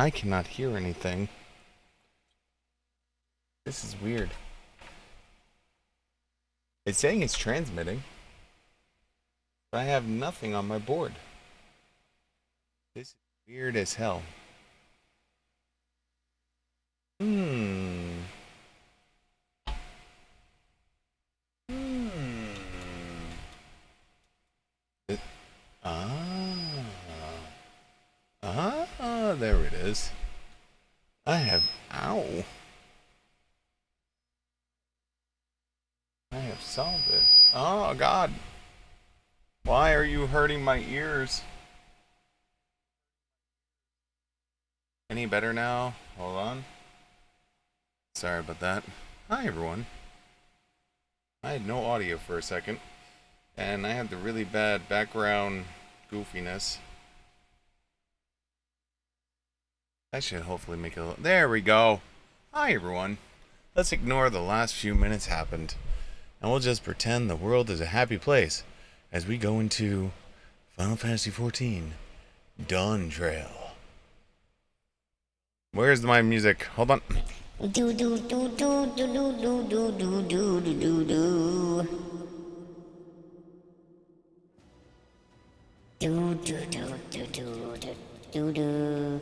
I cannot hear anything. This is weird. It's saying it's transmitting, but I have nothing on my board. This is weird as hell. Hmm. Hmm. It, ah. Ah, there it is. I have. Ow. I have solved it. Oh, God. Why are you hurting my ears? Any better now? Hold on. Sorry about that. Hi, everyone. I had no audio for a second, and I had the really bad background goofiness. That should hopefully make it a little... There we go. Hi, everyone. Let's ignore the last few minutes happened, and we'll just pretend the world is a happy place as we go into Final Fantasy XIV Dawntrail. Where's my music? Hold on. Do do do do do do do do do do do do. Do do do do do do do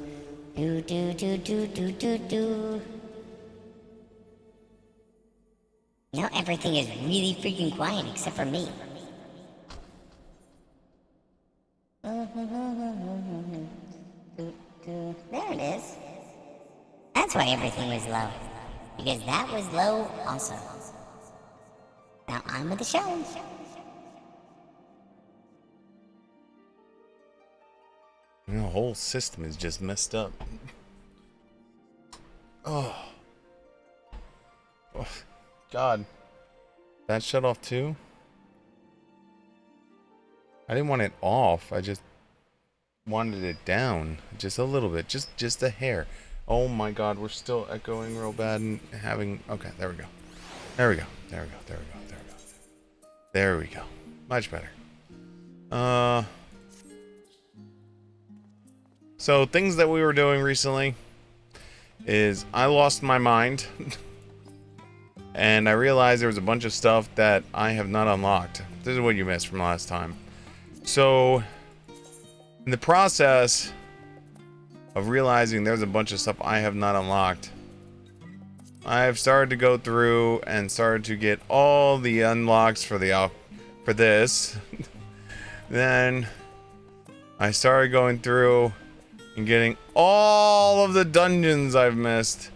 do do do do do do do. Now everything is really freaking quiet except for me. There it is. That's why everything was low. Because that was low also. Now on with the show. The whole system is just messed up. Oh. Oh, God. That shut off too? I didn't want it off. I just wanted it down. Just a little bit. Just a hair. Oh my God, we're still echoing real bad and having... Okay, there we go. There we go. There we go. There we go. There we go. There we go. Much better. So things that we were doing recently is I lost my mind and I realized there was a bunch of stuff that I have not unlocked. This is what you missed from last time. So in the process of realizing there's a bunch of stuff I have not unlocked, I've started to go through and started to get all the unlocks for this. Then I started going through and getting all of the dungeons I've missed.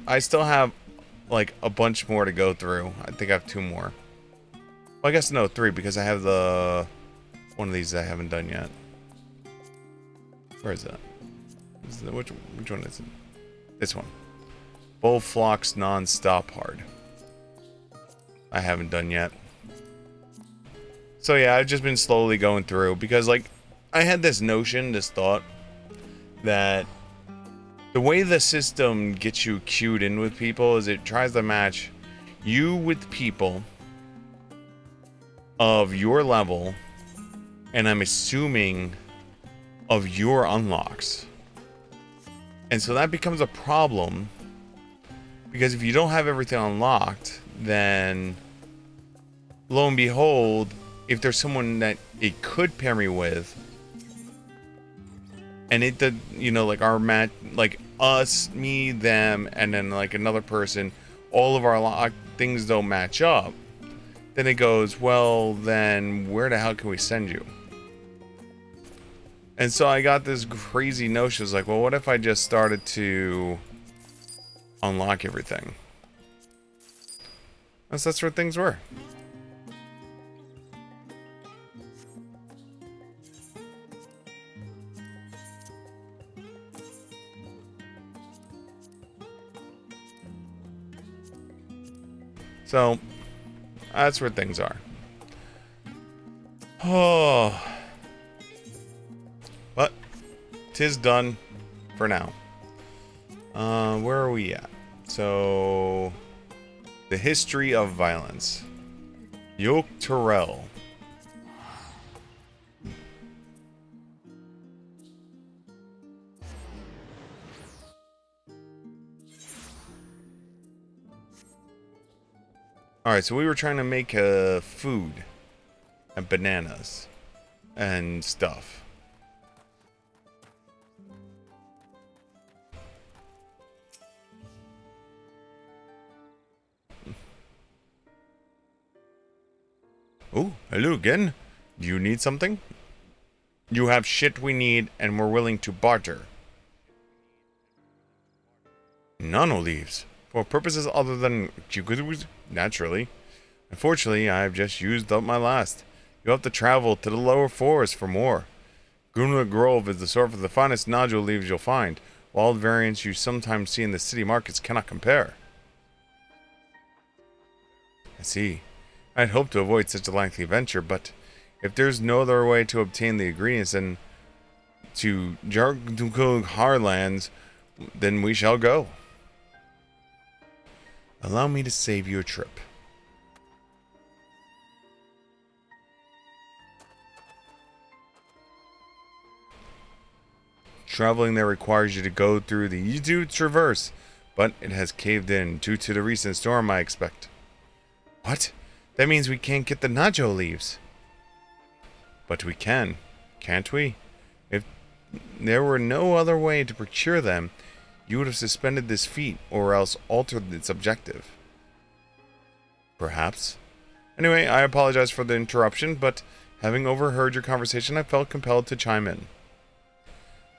I still have like a bunch more to go through. I think I have 2 more. Well, I guess no, 3 because I have the one of these I haven't done yet. Where is that? Which one is it? This one. Bullflox non-stop hard. I haven't done yet. So yeah, I've just been slowly going through because like I had this thought that the way the system gets you queued in with people is it tries to match you with people of your level, and I'm assuming of your unlocks. And so that becomes a problem because if you don't have everything unlocked, then lo and behold, if there's someone that it could pair me with, and it did, you know, like our match, like us, me, them, and then like another person, all of our things don't match up, then it goes, well, then where the hell can we send you? And so I got this crazy notion. It's like, well, what if I just started to unlock everything? That's where things were. So that's where things are. Oh, but 'tis done for now. Where are we at? So the history of violence. Yoke Terrell. Alright, so we were trying to make food and bananas and stuff. Oh, hello again. Do you need something? You have shit we need and we're willing to barter. Nano leaves. For purposes other than naturally. Unfortunately, I have just used up my last. You'll have to travel to the lower forest for more. Gunla Grove is the source of the finest nodule leaves you'll find. Wild variants you sometimes see in the city markets cannot compare. I see. I'd hoped to avoid such a lengthy venture, but if there's no other way to obtain the ingredients than to Jargdukul Harlands, then we shall go. Allow me to save you a trip. Traveling there requires you to go through the Yidu Traverse, but it has caved in due to the recent storm, I expect. What? That means we can't get the Najo leaves. But we can, can't we? If there were no other way to procure them, you would have suspended this feat or else altered its objective. Perhaps. Anyway, I apologize for the interruption, but having overheard your conversation, I felt compelled to chime in.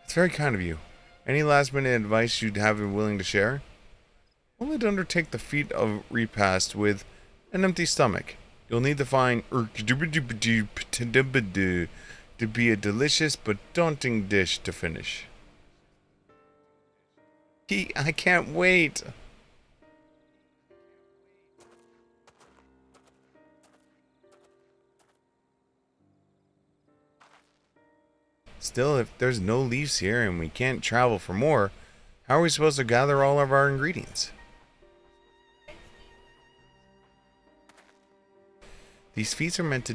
It's very kind of you. Any last-minute advice you'd have been willing to share? Only to undertake the feat of repast with an empty stomach. You'll need to find to be a delicious but daunting dish to finish. I can't wait. Still, if there's no leaves here and we can't travel for more, how are we supposed to gather all of our ingredients? These feats are meant to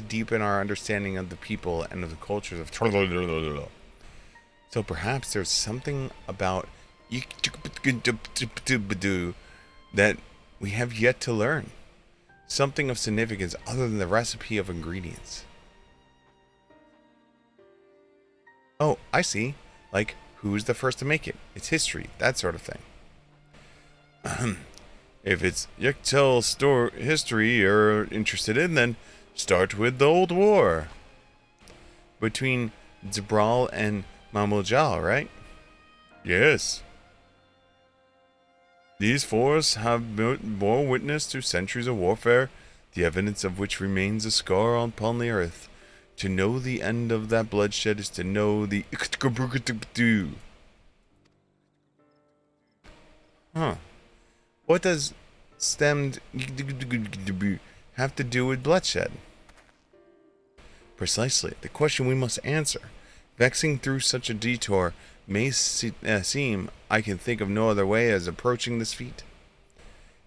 deepen our understanding of the people and of the cultures of So perhaps there's something about that we have yet to learn. Something of significance other than the recipe of ingredients. Oh, I see. Like, who's the first to make it? Its history, that sort of thing. If it's Yektel history you're interested in, then start with the old war. Between Zabral and Mamojal, right? Yes. These forests have borne witness to centuries of warfare, the evidence of which remains a scar upon the earth. To know the end of that bloodshed is to know the... Huh. What does stemmed have to do with bloodshed? Precisely, the question we must answer. Vexing through such a detour may seem I can think of no other way as approaching this feat.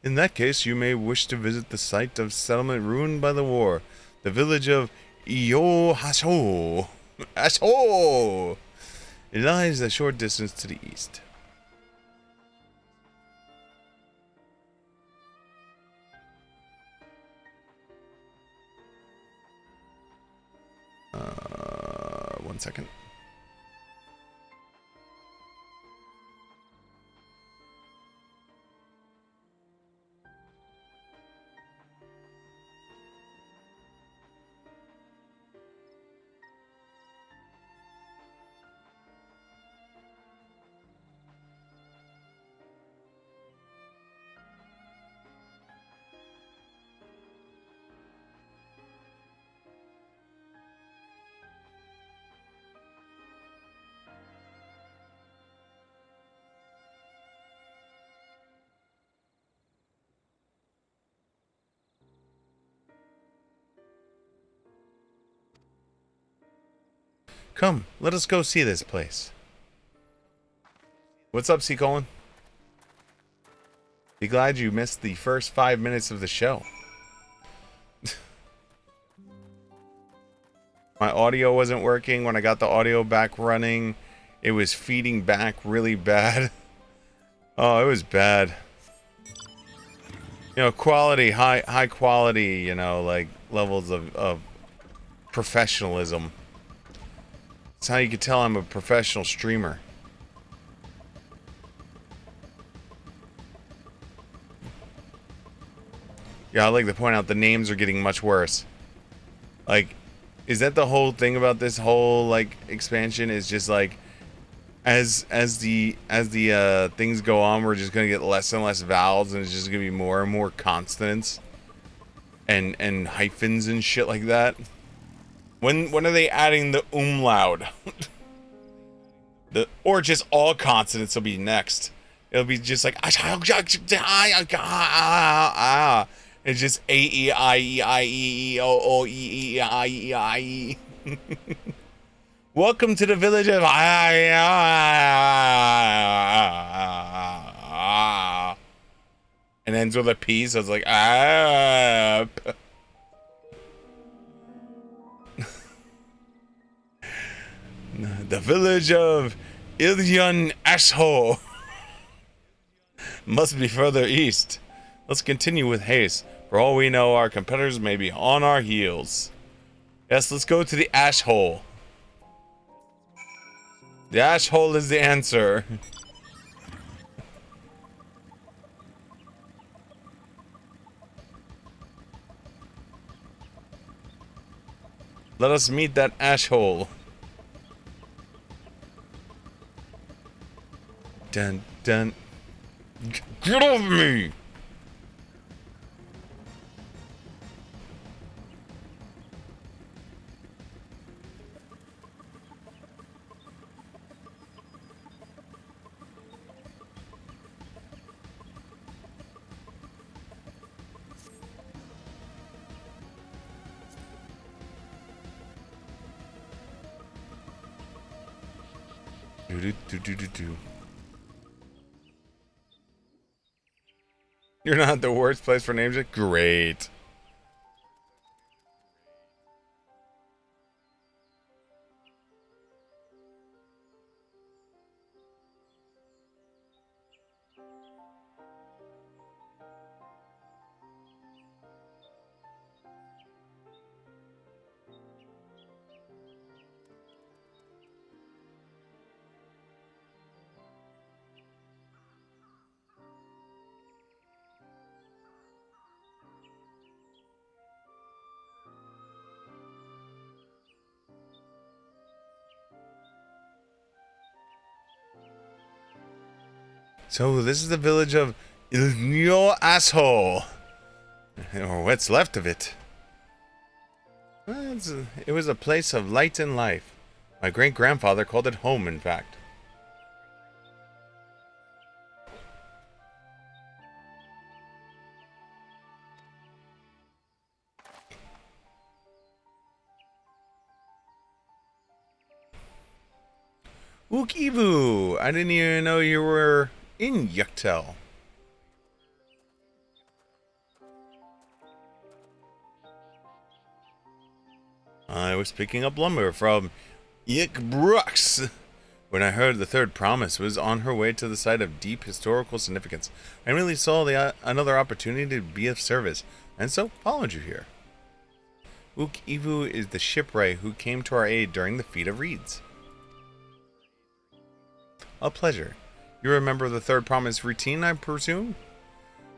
In that case, you may wish to visit the site of settlement ruined by the war, the village of Iyo-Hasho. Hasho! It lies a short distance to the east. One second. Come, let us go see this place. What's up, C. Colin? Be glad you missed the first 5 minutes of the show. My audio wasn't working. When I got the audio back running, it was feeding back really bad. Oh, it was bad. You know, quality, high quality, you know, like levels of professionalism. That's how you can tell I'm a professional streamer. Yeah, I'd like to point out the names are getting much worse. Like, is that the whole thing about this whole like expansion? Is just like as the things go on, we're just gonna get less and less vowels, and it's just gonna be more and more consonants and hyphens and shit like that. When are they adding the umlaut? Or just all consonants will be next. It'll be just like it's just A E I E I E O O E E I E I E. Welcome to the village of and ends with a P, so it's like the village of Ilion Asshole must be further east. Let's continue with haste. For all we know, our competitors may be on our heels. Yes, let's go to the ash hole. The ash hole is the answer. Let us meet that ash hole. Dun dun. Get off me! Do. You're not the worst place for names. Great. So this is the village of Ilnio Asshole, or what's left of it. Well, it was a place of light and life. My great-grandfather called it home, in fact. Ookivu! I didn't even know you were in Yuktel. I was picking up lumber from Yick Brooks when I heard the third promise was on her way to the site of deep historical significance. I really saw another opportunity to be of service, and so followed you here. Ookivu is the shipwright who came to our aid during the Feat of Reeds. A pleasure. You remember the third promise routine, I presume?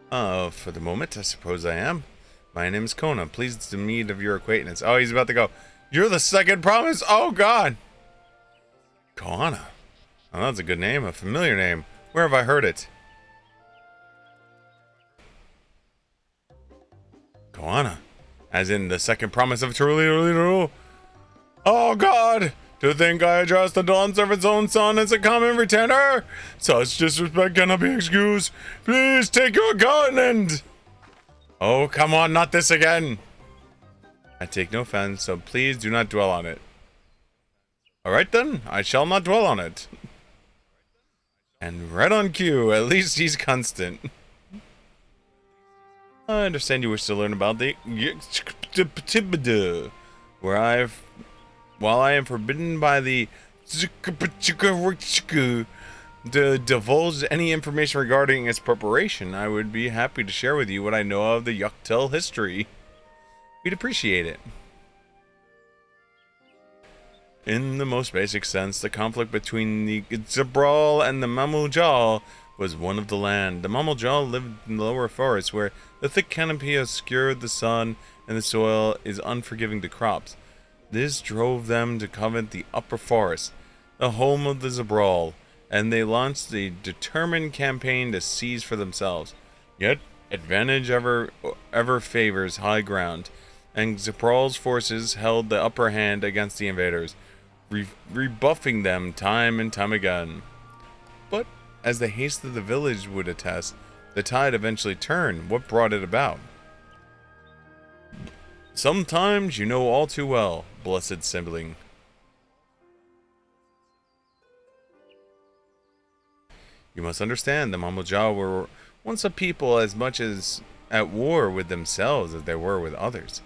For the moment, I suppose I am. My name is Kona. Pleased to meet of your acquaintance. Oh, he's about to go. You're the second promise? Oh, God. Kona. Oh, that's a good name. A familiar name. Where have I heard it? Kona. As in the second promise of Truly. Oh, God. To think I address the Dawn Servant's own son as a common retainer? Such disrespect cannot be excused. Please take your gun and... Oh, come on, not this again. I take no offense, so please do not dwell on it. Alright then, I shall not dwell on it. And right on cue, at least he's constant. I understand you wish to learn about the... where I've While I am forbidden by the to divulge any information regarding its preparation, I would be happy to share with you what I know of the Yucktail history. We'd appreciate it. In the most basic sense, the conflict between the Zabral and the Mamujal was one of the land. The Mamujal lived in the lower forest, where the thick canopy obscured the sun and the soil is unforgiving to crops. This drove them to covet the upper forest, the home of the Zabral, and they launched a determined campaign to seize for themselves. Yet, advantage ever favors high ground, and Zabral's forces held the upper hand against the invaders, rebuffing them time and time again. But, as the haste of the village would attest, the tide eventually turned. What brought it about? Sometimes you know all too well, blessed sibling. You must understand, the Mamujal were once a people as much as at war with themselves as they were with others.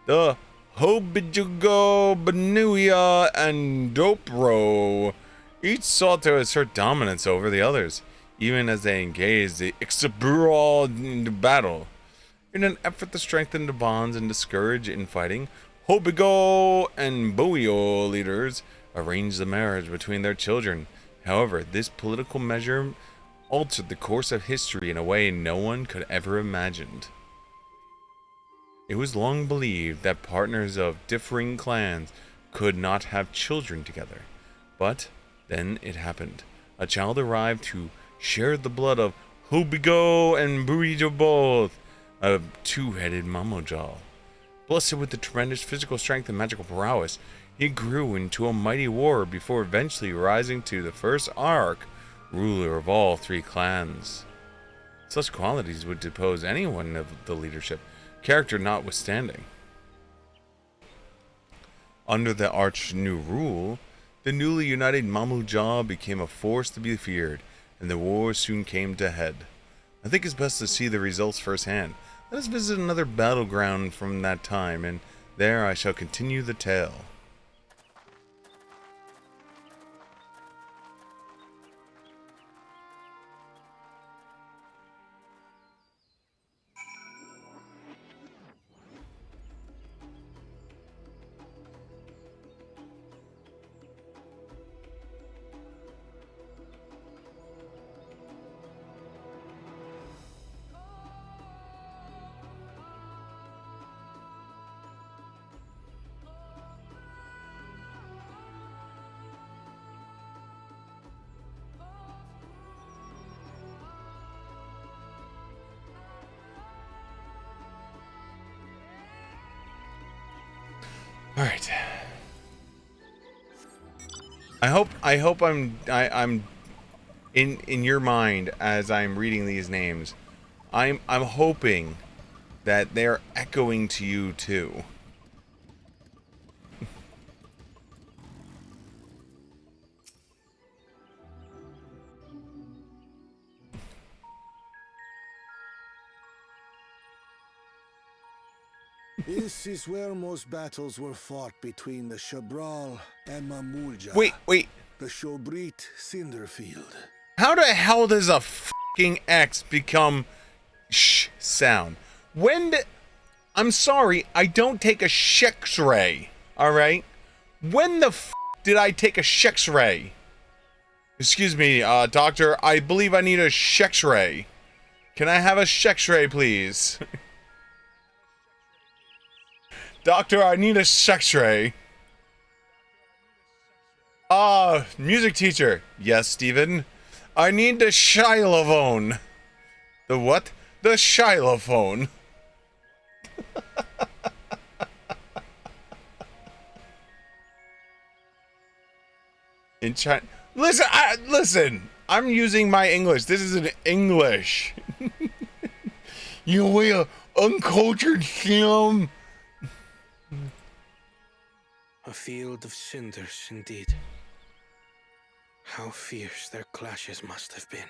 The Hobijugo, Banuya, and Dopro each sought to assert dominance over the others, even as they engaged the Ixabural into battle. In an effort to strengthen the bonds and discourage infighting, Hobigo and Boio leaders arranged the marriage between their children. However, this political measure altered the course of history in a way no one could ever imagined. It was long believed that partners of differing clans could not have children together. But then it happened. A child arrived who shared the blood of Hobigo and Burijo both, a two-headed Mamujal. Blessed with the tremendous physical strength and magical prowess, he grew into a mighty warrior before eventually rising to the first Ark, ruler of all three clans. Such qualities would depose anyone of the leadership, character notwithstanding. Under the arch new rule, the newly united Mamujal became a force to be feared, and the war soon came to a head. I think it's best to see the results firsthand. Let us visit another battleground from that time, and there I shall continue the tale. All right. I hope I'm in your mind as I'm reading these names. I'm hoping that they're echoing to you too. This is where most battles were fought between the Shabral and Mamulja. Wait. The Shobrit Cinderfield. How the hell does a fucking X become sh sound? I'm sorry, I don't take a Shex-ray, alright? When the did I take a Shex-ray? Excuse me, doctor, I believe I need a Shex-ray. Can I have a Shex-ray, please? Doctor, I need a Shex-ray. Music teacher. Yes, Steven. I need the xylophone. The what? The xylophone. In China. Listen. I'm using my English. This is an English. You will uncultured him. A field of cinders, indeed. How fierce their clashes must have been.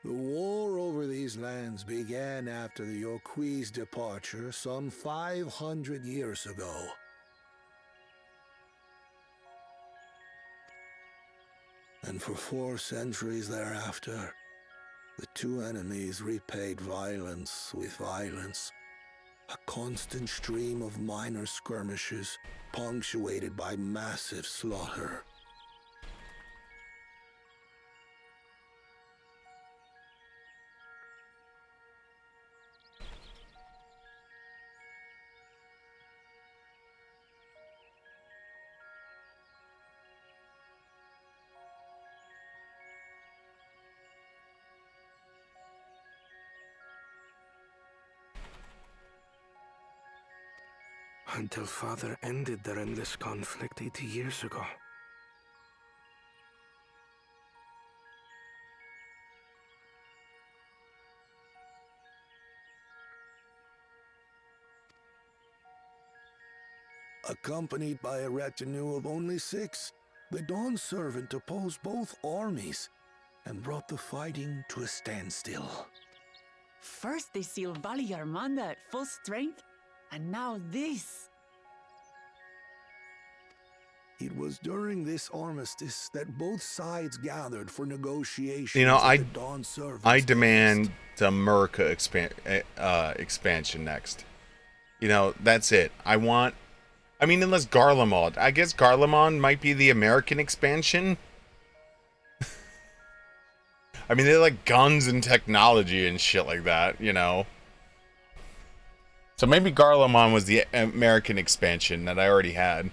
The war over these lands began after the Yokui's departure some 500 years ago. and for 4 centuries thereafter, the two enemies repaid violence with violence. A constant stream of minor skirmishes, punctuated by massive slaughter. Until Father ended their endless conflict 80 years ago. Accompanied by a retinue of only 6, the Dawn Servant opposed both armies and brought the fighting to a standstill. First they sealed Valley Armanda at full strength, and now this. It was during this armistice that both sides gathered for negotiations. You know, at the Dawn Servant's I demand behest. the America expansion next. You know, that's it. I mean, unless Garlemald. I guess Garlemald might be the American expansion. I mean, they like guns and technology and shit like that, you know. So maybe Garlemald was the American expansion that I already had.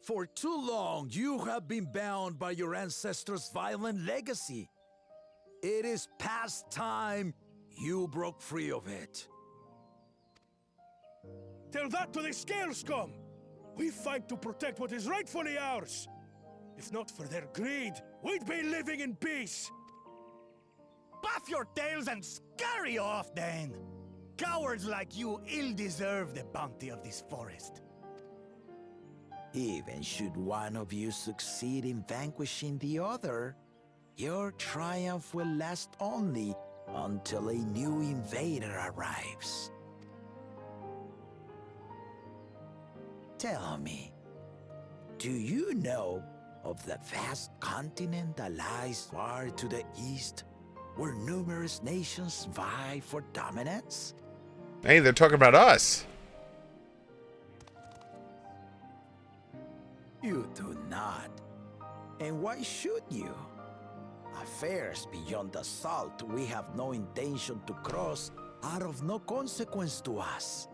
For too long, you have been bound by your ancestors' violent legacy. It is past time you broke free of it. Tell that to the Scale Scum! We fight to protect what is rightfully ours! If not for their greed, we'd be living in peace! Buff your tails and scurry off, then! Cowards like you ill-deserve the bounty of this forest. Even should one of you succeed in vanquishing the other, your triumph will last only until a new invader arrives. Tell me, do you know of the vast continent that lies far to the east, where numerous nations vie for dominance? Hey, they're talking about us. You do not. And why should you? Affairs beyond the salt we have no intention to cross are of no consequence to us.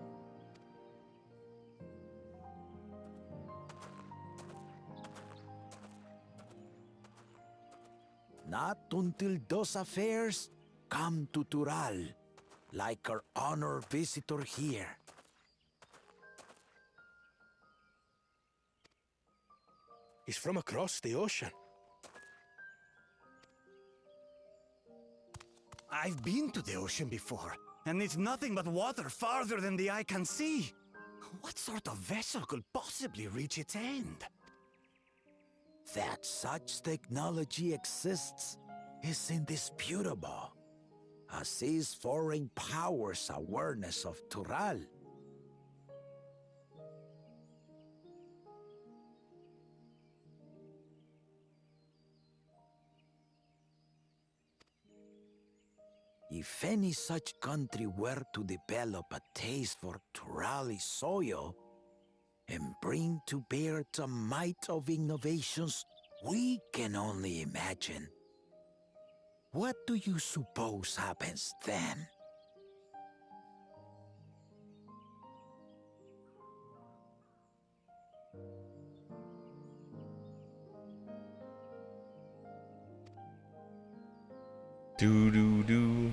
Not until those affairs come to Tural, like our honored visitor here. He's from across the ocean. I've been to the ocean before, and it's nothing but water farther than the eye can see. What sort of vessel could possibly reach its end? That such technology exists is indisputable, as is foreign powers' awareness of Tural. If any such country were to develop a taste for Turali soil and bring to bear the might of innovations we can only imagine, what do you suppose happens then? Do.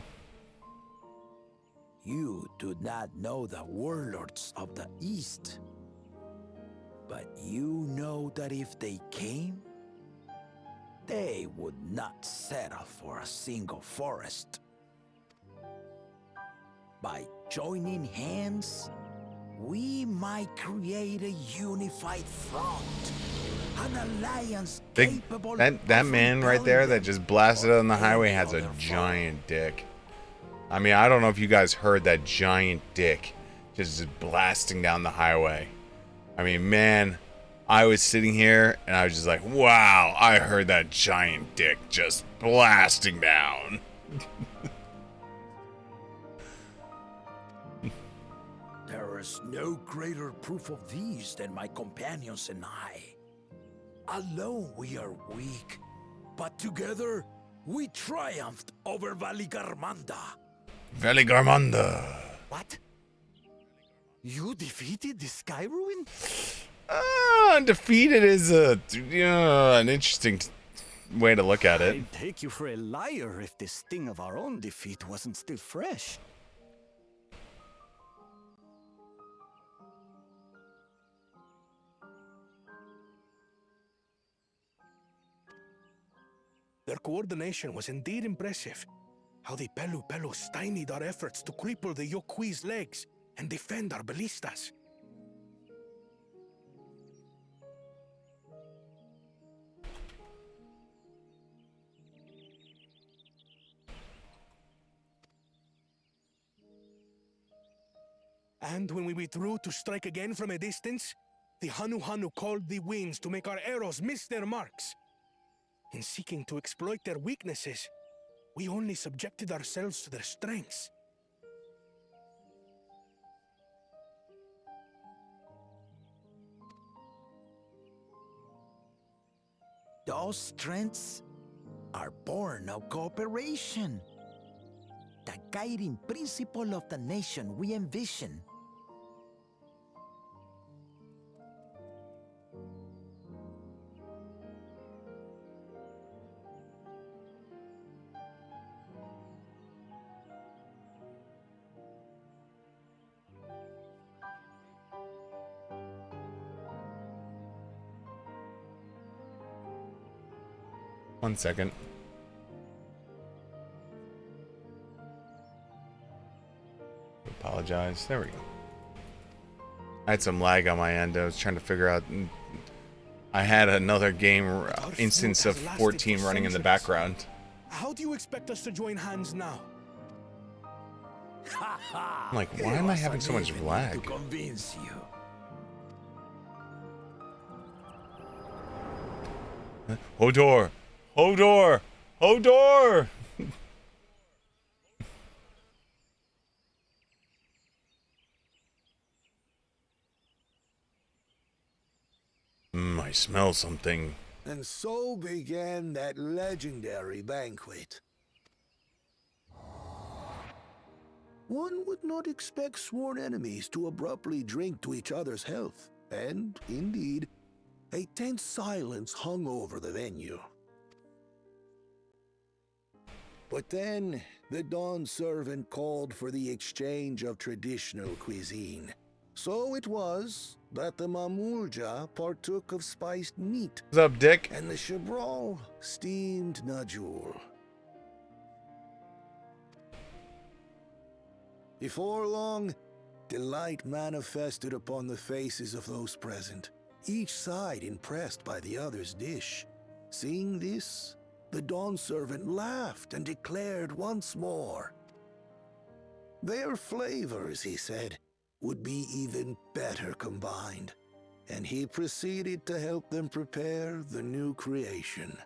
You do not know the warlords of the East, but you know that if they came, they would not settle for a single forest. By joining hands, we might create a unified front, an alliance capable that of man right there repelling that them just blasted or on the highway any has a other foe. giant dick. I mean, I don't know if you guys heard that giant dick just blasting down the highway. I mean, man, I was sitting here and I was just like, wow, I heard that giant dick just blasting down. There is no greater proof of these than my companions and I. Alone we are weak, but together we triumphed over Valigarmanda. Veligarmanda. What? You defeated the Sky Ruin? Undefeated is an interesting way to look at it. I'd take you for a liar if the sting of our own defeat wasn't still fresh. Their coordination was indeed impressive. How the Pelu Pelu stymied our efforts to cripple the Yokui's legs and defend our ballistas. And when we withdrew to strike again from a distance, the Hanu Hanu called the winds to make our arrows miss their marks. In seeking to exploit their weaknesses, we only subjected ourselves to their strengths. Those strengths are born of cooperation. The guiding principle of the nation we envision. One second. Apologize. There we go. I had some lag on my end. I was trying to figure out. I had another game instance of 14 running in the background. How do you expect us to join hands now? I'm like, why am I having so much To lag? convince you. Hodor! Hodor! Hodor! I smell something. And so began that legendary banquet. One would not expect sworn enemies to abruptly drink to each other's health, and, indeed, a tense silence hung over the venue. But then, the Dawn servant called for the exchange of traditional cuisine. So it was that the Mamulja partook of spiced meat, What's up, Dick? and the Chabral steamed Najul. Before long, delight manifested upon the faces of those present, each side impressed by the other's dish. Seeing this, the Dawn servant laughed and declared once more. Their flavors, he said, would be even better combined, and he proceeded to help them prepare the new creation.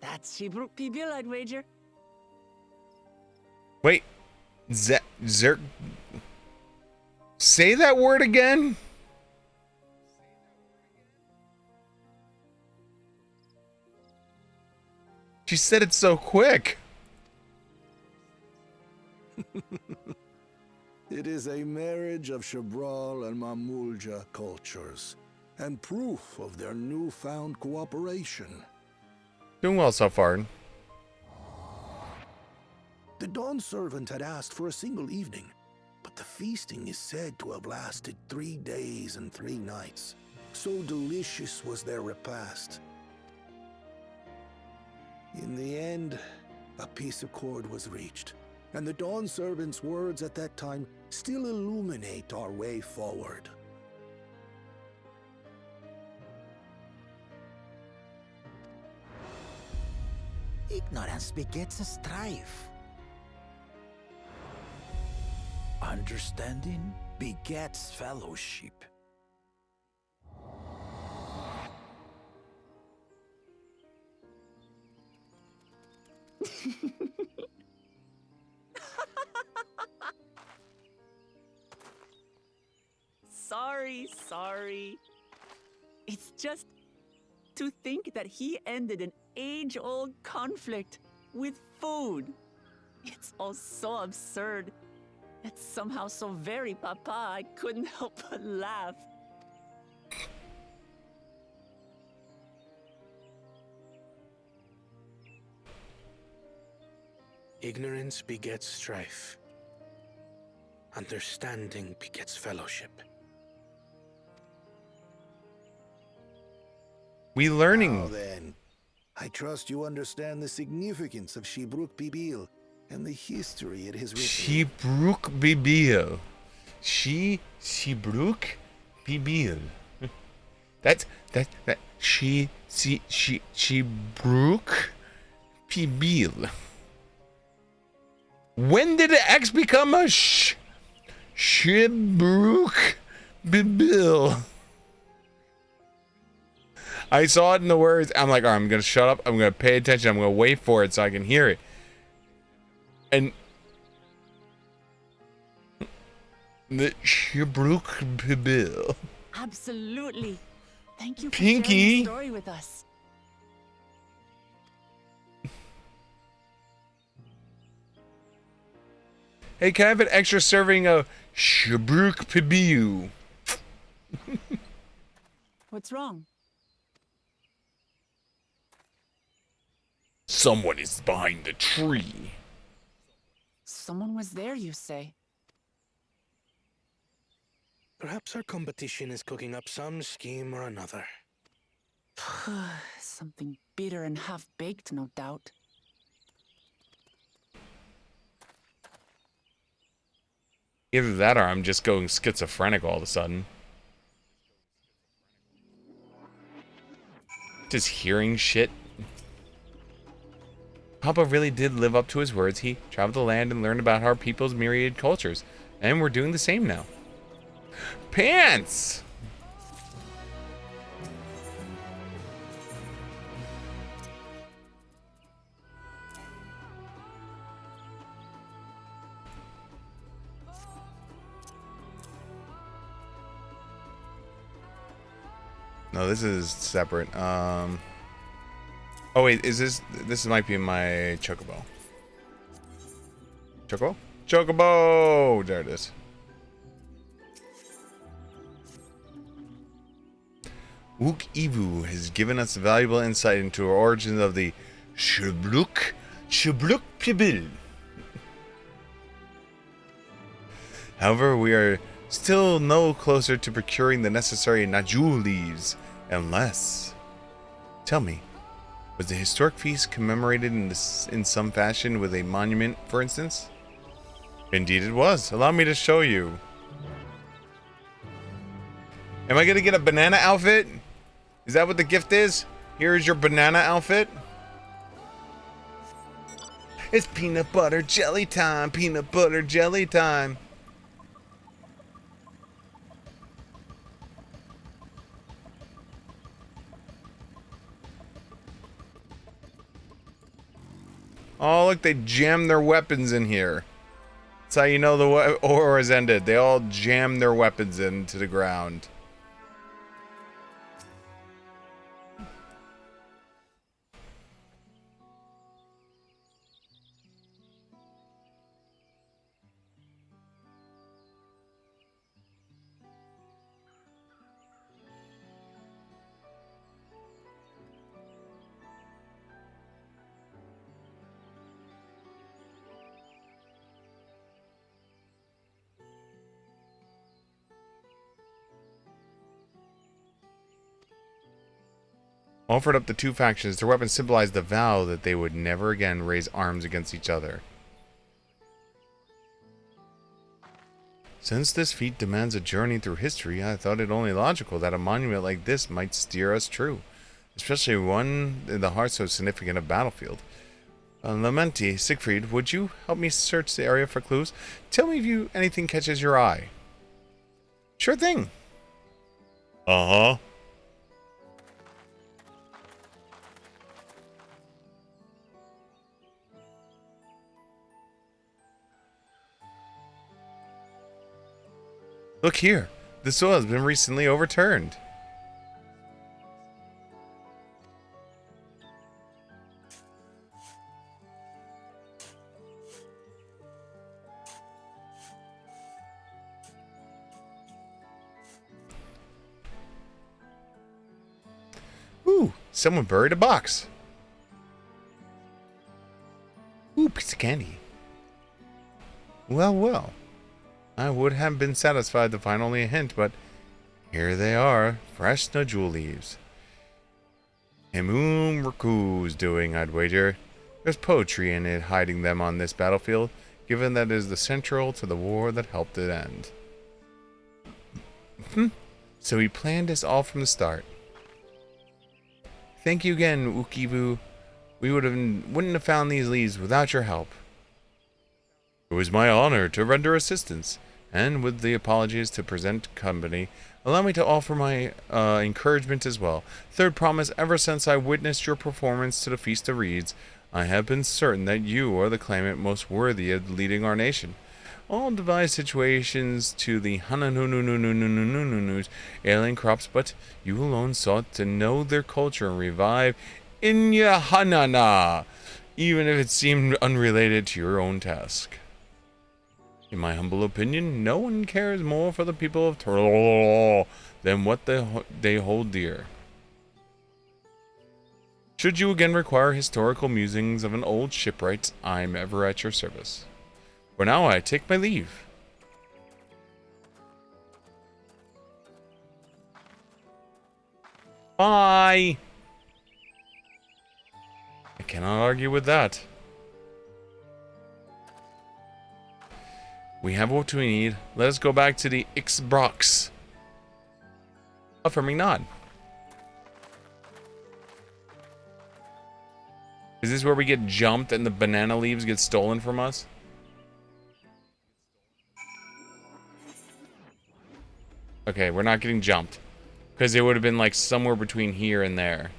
That's Seabrook Bill, I'd wager. Wait. Zerk. Say that word again? She said it so quick. It is a marriage of Chabral and Mamulja cultures, and proof of their newfound cooperation. Doing well so far. The Dawn servant had asked for a single evening, but the feasting is said to have lasted 3 days and 3 nights. So delicious was their repast. In the end, a peace accord was reached, and the Dawn Servant's words at that time still illuminate our way forward. Ignorance begets a strife. Understanding begets fellowship. Sorry. It's just to think that he ended an age-old conflict with food. It's all so absurd. It's somehow so very papa, I couldn't help but laugh. Ignorance begets strife. Understanding begets fellowship. We learning. Now then, I trust you understand the significance of Shibruk Bibil and the history it has written. Shibruk Bibil. Shibruk Bibil. That Shibruk Bibil. When did the X become a Shibruk Bibil? I saw it in the words. I'm like, all right, I'm going to shut up. I'm going to pay attention. I'm going to wait for it so I can hear it. And the Shibruk Bibil. Absolutely. Thank you for Pinky. sharing the story with us. Hey, can I have an extra serving of Shibruk Bibil? What's wrong? Someone is behind the tree. Someone was there, you say? Perhaps our competition is cooking up some scheme or another. Something bitter and half-baked, no doubt. Either that or I'm just going schizophrenic all of a sudden. Just hearing shit. Papa really did live up to his words. He traveled the land and learned about our people's myriad cultures. And we're doing the same now. Pants! No, this is separate. Oh wait, is this might be my chocobo. Chocobo? Chocobo! There it is. Wook Ivu has given us valuable insight into our origins of the Shibruk Pibil. However, we are still no closer to procuring the necessary Najul leaves, unless... Tell me, was the historic feast commemorated in some fashion with a monument, for instance? Indeed it was. Allow me to show you. Am I gonna get a banana outfit? Is that what the gift is? Here is your banana outfit. It's peanut butter jelly time. Peanut butter jelly time. Oh, look, they jammed their weapons in here. That's how you know the war has ended. They all jammed their weapons into the ground. offered up the two factions. Their weapons symbolized the vow that they would never again raise arms against each other. Since this feat demands a journey through history, I thought it only logical that a monument like this might steer us true, especially one in the heart so significant of battlefield. Lamenti, Siegfried, would you help me search the area for clues? Tell me if anything catches your eye. Sure thing. Uh-huh. Look here. The soil has been recently overturned. Ooh, someone buried a box. Ooh, piece of candy. Well, well. I would have been satisfied to find only a hint, but here they are, fresh Najul leaves. Himum Raku's doing, I'd wager. There's poetry in it hiding them on this battlefield, given that it is the central to the war that helped it end. So he planned this all from the start. Thank you again, Ukivu. We wouldn't have found these leaves without your help. It was my honor to render assistance, and with the apologies to present company, allow me to offer my encouragement as well. Third promise, ever since I witnessed your performance to the Feast of Reeds, I have been certain that you are the claimant most worthy of leading our nation. All devised situations to the Hananunununununununununus alien crops, but you alone sought to know their culture and revive Inyahanana, even if it seemed unrelated to your own task. In my humble opinion, no one cares more for the people of Torol than what they hold dear. Should you again require historical musings of an old shipwright, I'm ever at your service. For now, I take my leave. Bye! I cannot argue with that. We have what we need. Let us go back to the Ixbrox. For me not. Is this where we get jumped and the banana leaves get stolen from us? Okay, we're not getting jumped. Because it would have been like somewhere between here and there.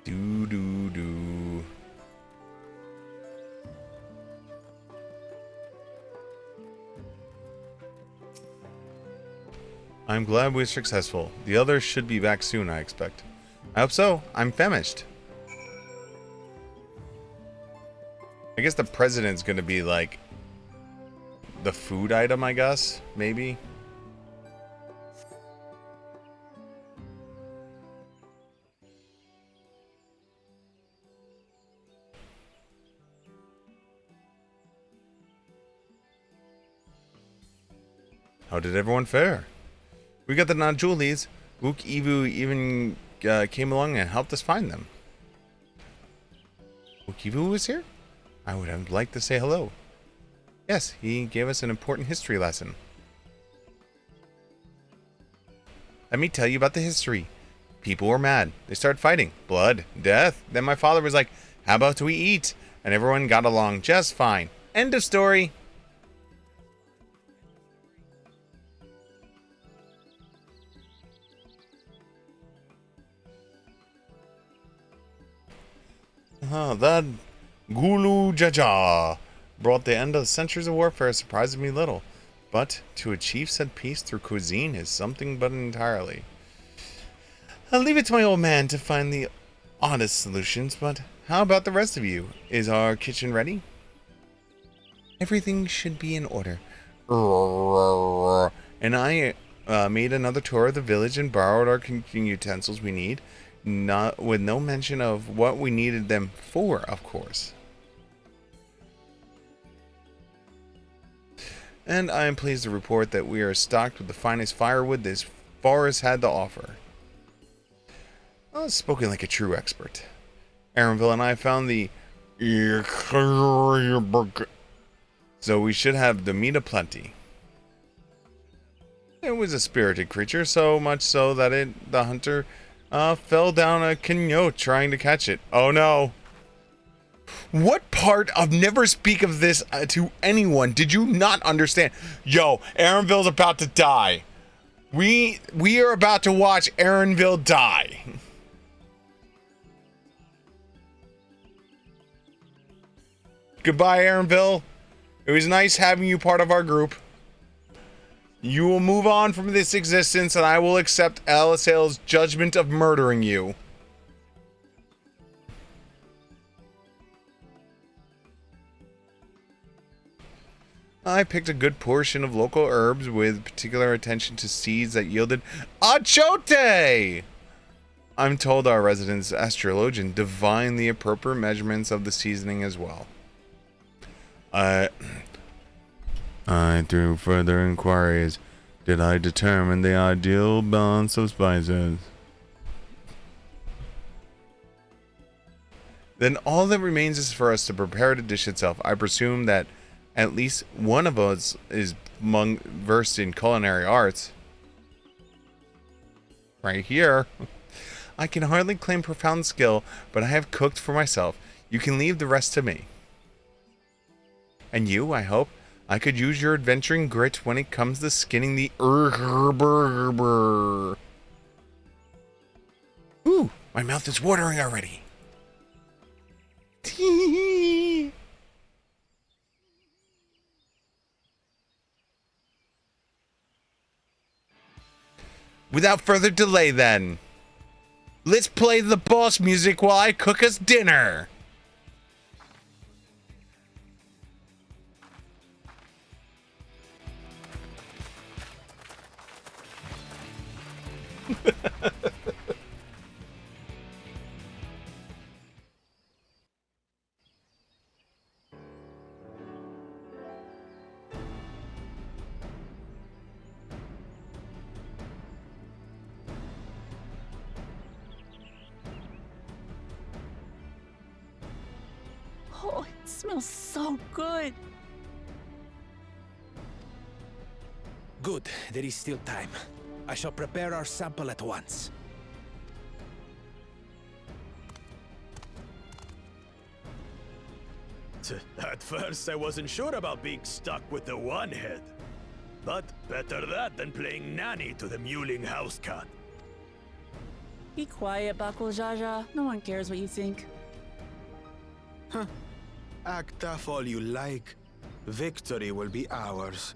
Do. I'm glad we're successful. The others should be back soon, I expect. I hope so. I'm famished. I guess the president's gonna be like the food item, I guess, maybe. How did everyone fare? We got the Najulis. Wook Evu even came along and helped us find them. Wook Evu was here? I would have liked to say hello. Yes, he gave us an important history lesson. Let me tell you about the history. People were mad. They started fighting. Blood, death. Then my father was like, how about we eat? And everyone got along just fine. End of story. That Gulu Jaja brought the end of centuries of warfare surprises me little. But to achieve said peace through cuisine is something but entirely. I'll leave it to my old man to find the oddest solutions, but how about the rest of you? Is our kitchen ready? Everything should be in order. And I made another tour of the village and borrowed our cooking utensils we need, not with no mention of what we needed them for, of course. And I am pleased to report that we are stocked with the finest firewood this forest had to offer. Spoken like a true expert. Aaronville and I found the... So we should have the meat aplenty. It was a spirited creature, so much so that the hunter fell down a canyon trying to catch it. Oh no. What part of never speak of this to anyone did you not understand? Yo, Aaronville's about to die. We are about to watch Aaronville die. Goodbye, Aaronville. It was nice having you part of our group. You will move on from this existence, and I will accept Alisail's judgment of murdering you. I picked a good portion of local herbs with particular attention to seeds that yielded achote. I'm told our resident astrologian divined the appropriate measurements of the seasoning as well. Through further inquiries, did I determine the ideal balance of spices. Then all that remains is for us to prepare the dish itself. I presume that at least one of us is versed in culinary arts. Right here. I can hardly claim profound skill, but I have cooked for myself. You can leave the rest to me. And you, I hope, I could use your adventuring grit when it comes to skinning the Ooh, my mouth is watering already. Without further delay then, let's play the boss music while I cook us dinner. Oh, it smells so good. Good, there is still time. I shall prepare our sample at once. At first, I wasn't sure about being stuck with the one head. But better that than playing nanny to the mewling house cat. Be quiet, Bakul Jaja. No one cares what you think. Act tough all you like. Victory will be ours.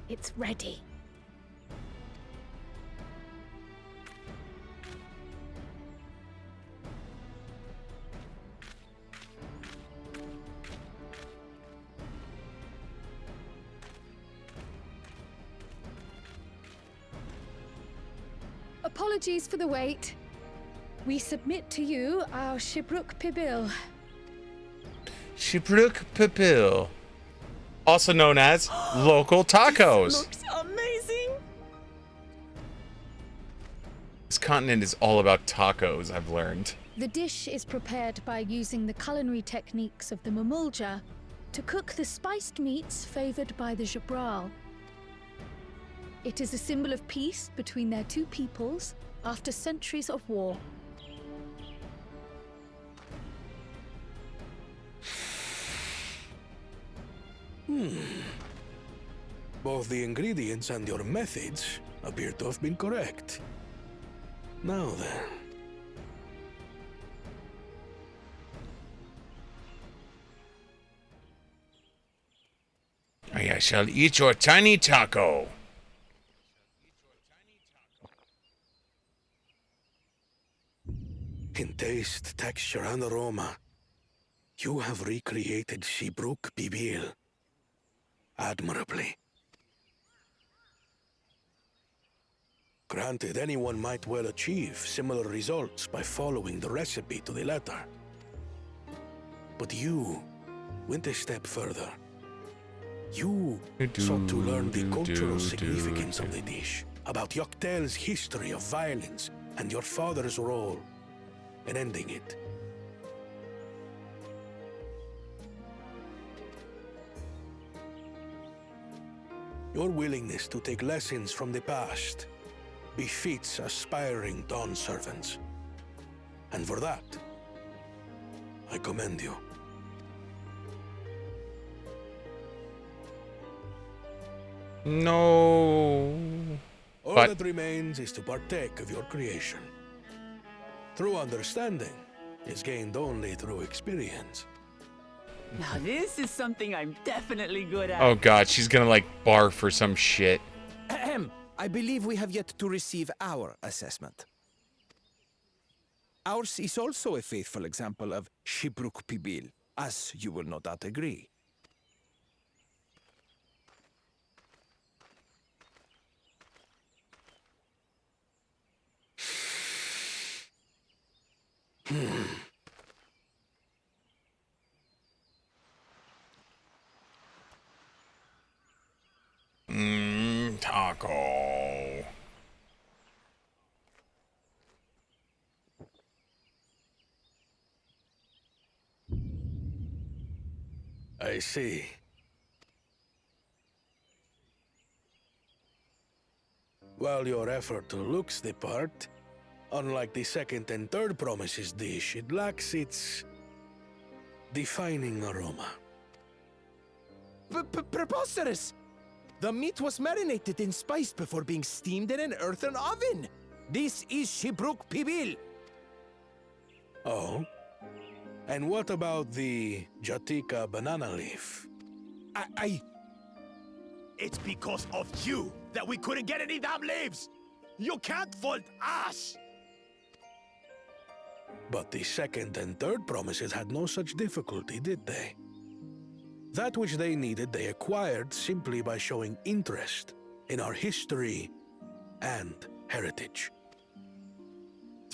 It's ready. Apologies for the wait. We submit to you our Shibruk Pibil. Shibruk Pipil, also known as local tacos. This looks amazing. This continent is all about tacos, I've learned. The dish is prepared by using the culinary techniques of the Mamulja to cook the spiced meats favored by the Jabral. It is a symbol of peace between their two peoples after centuries of war. Both the ingredients and your methods appear to have been correct. Now then, I shall eat your tiny taco. In taste, texture, and aroma, you have recreated Shibruk Bibil admirably. Granted, anyone might well achieve similar results by following the recipe to the letter. But you went a step further. You sought to learn the cultural significance of the dish, about Yoktel's history of violence, and your father's role in ending it. Your willingness to take lessons from the past befits aspiring Dawn servants. And for that, I commend you. No. All But that remains is to partake of your creation. True understanding is gained only through experience. Now this is something I'm definitely good at. oh god, she's gonna like barf or some shit. Ahem. I believe we have yet to receive our assessment. Ours is also a faithful example of Shibruk Pibil, as you will no doubt agree. Taco. I see. While your effort looks the part, unlike the second and third promises dish, it lacks its defining aroma. Preposterous! The meat was marinated and spiced before being steamed in an earthen oven. This is Shibruk Pibil. Oh? And what about the Jatika banana leaf? It's because of you that we couldn't get any damn leaves! You can't fault us! But the second and third promises had no such difficulty, did they? That which they needed, they acquired simply by showing interest in our history and heritage.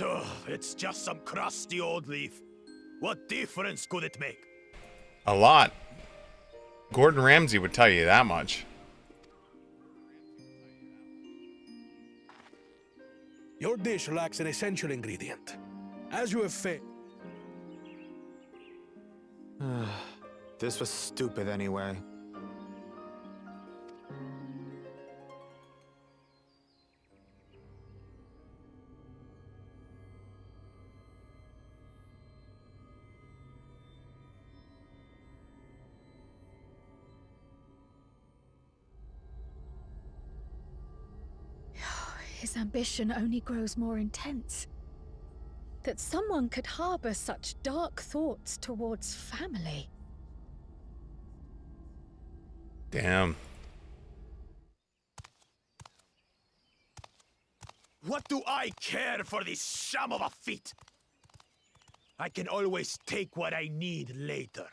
Ugh, it's just some crusty old leaf. What difference could it make? A lot. Gordon Ramsay would tell you that much. Your dish lacks an essential ingredient. As you have This was stupid anyway. His ambition only grows more intense. That someone could harbor such dark thoughts towards family. Damn. What do I care for this sham of a feat? I can always take what I need later.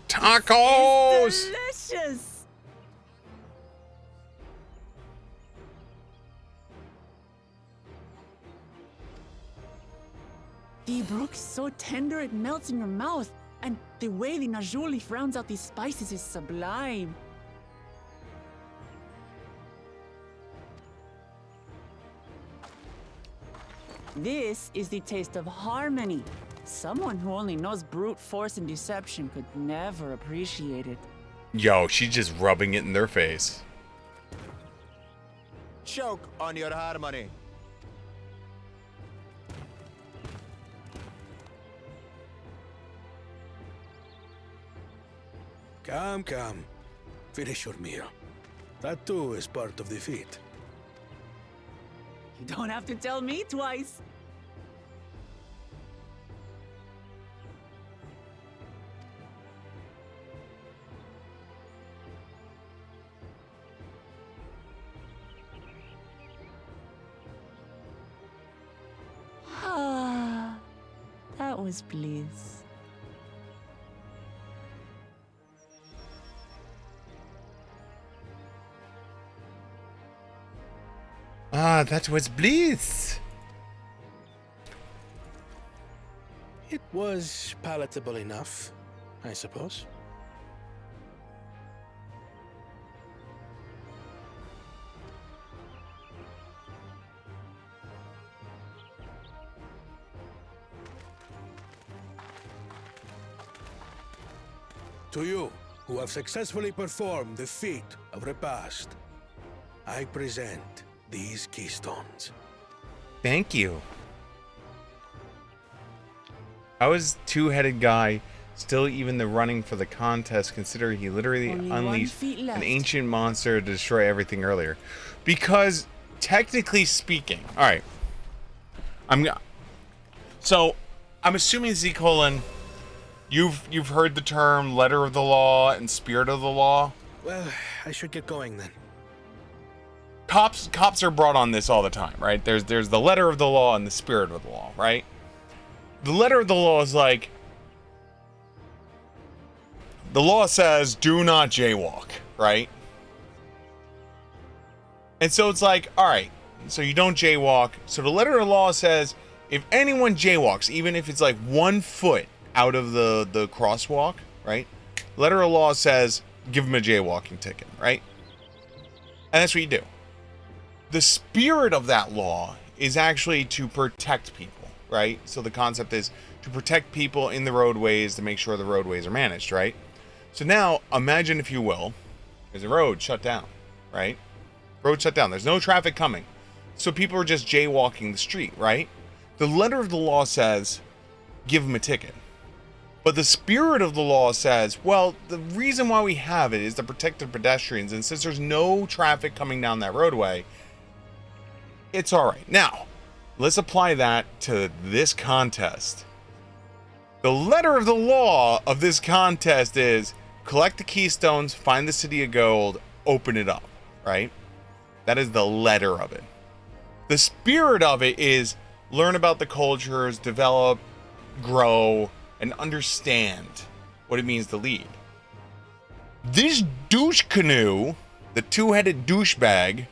Tacos! Delicious! The brook is so tender it melts in your mouth, and the way the najou leaf rounds out these spices is sublime. This is the taste of harmony. Someone who only knows brute force and deception could never appreciate it. Yo, she's just rubbing it in their face. Choke on your harmony. Come. Finish your meal. That too is part of the feat. You don't have to tell me twice. was bliss. Ah, that was bliss. It was palatable enough, I suppose. To you, who have successfully performed the feat of repast, I present these keystones. Thank you. How is two-headed guy still even the running for the contest, considering he literally Only 1 unleashed feet an left. ancient monster to destroy everything earlier? Because technically speaking, all right, I'm assuming Z colon, you've heard the term letter of the law and spirit of the law. Well, I should get going then. Cops are brought on this all the time, right? There's the letter of the law and the spirit of the law, right? The letter of the law is like, the law says do not jaywalk, right? And so it's like, all right, so you don't jaywalk. So the letter of the law says if anyone jaywalks, even if it's like 1 foot out of the crosswalk, right? Letter of the law says give them a jaywalking ticket, right? And that's what you do. The spirit of that law is actually to protect people, right? So the concept is to protect people in the roadways, to make sure the roadways are managed, right? So now imagine, if you will, there's a road shut down, right? Road shut down. There's no traffic coming. So people are just jaywalking the street, right? The letter of the law says give them a ticket. But the spirit of the law says, well, the reason why we have it is to protect the pedestrians. And since there's no traffic coming down that roadway, it's all right. Now, let's apply that to this contest. The letter of the law of this contest is collect the keystones, find the city of gold, open it up, right? That is the letter of it. The spirit of it is learn about the cultures, develop, grow, and understand what it means to lead. This douche canoe, the two-headed douchebag,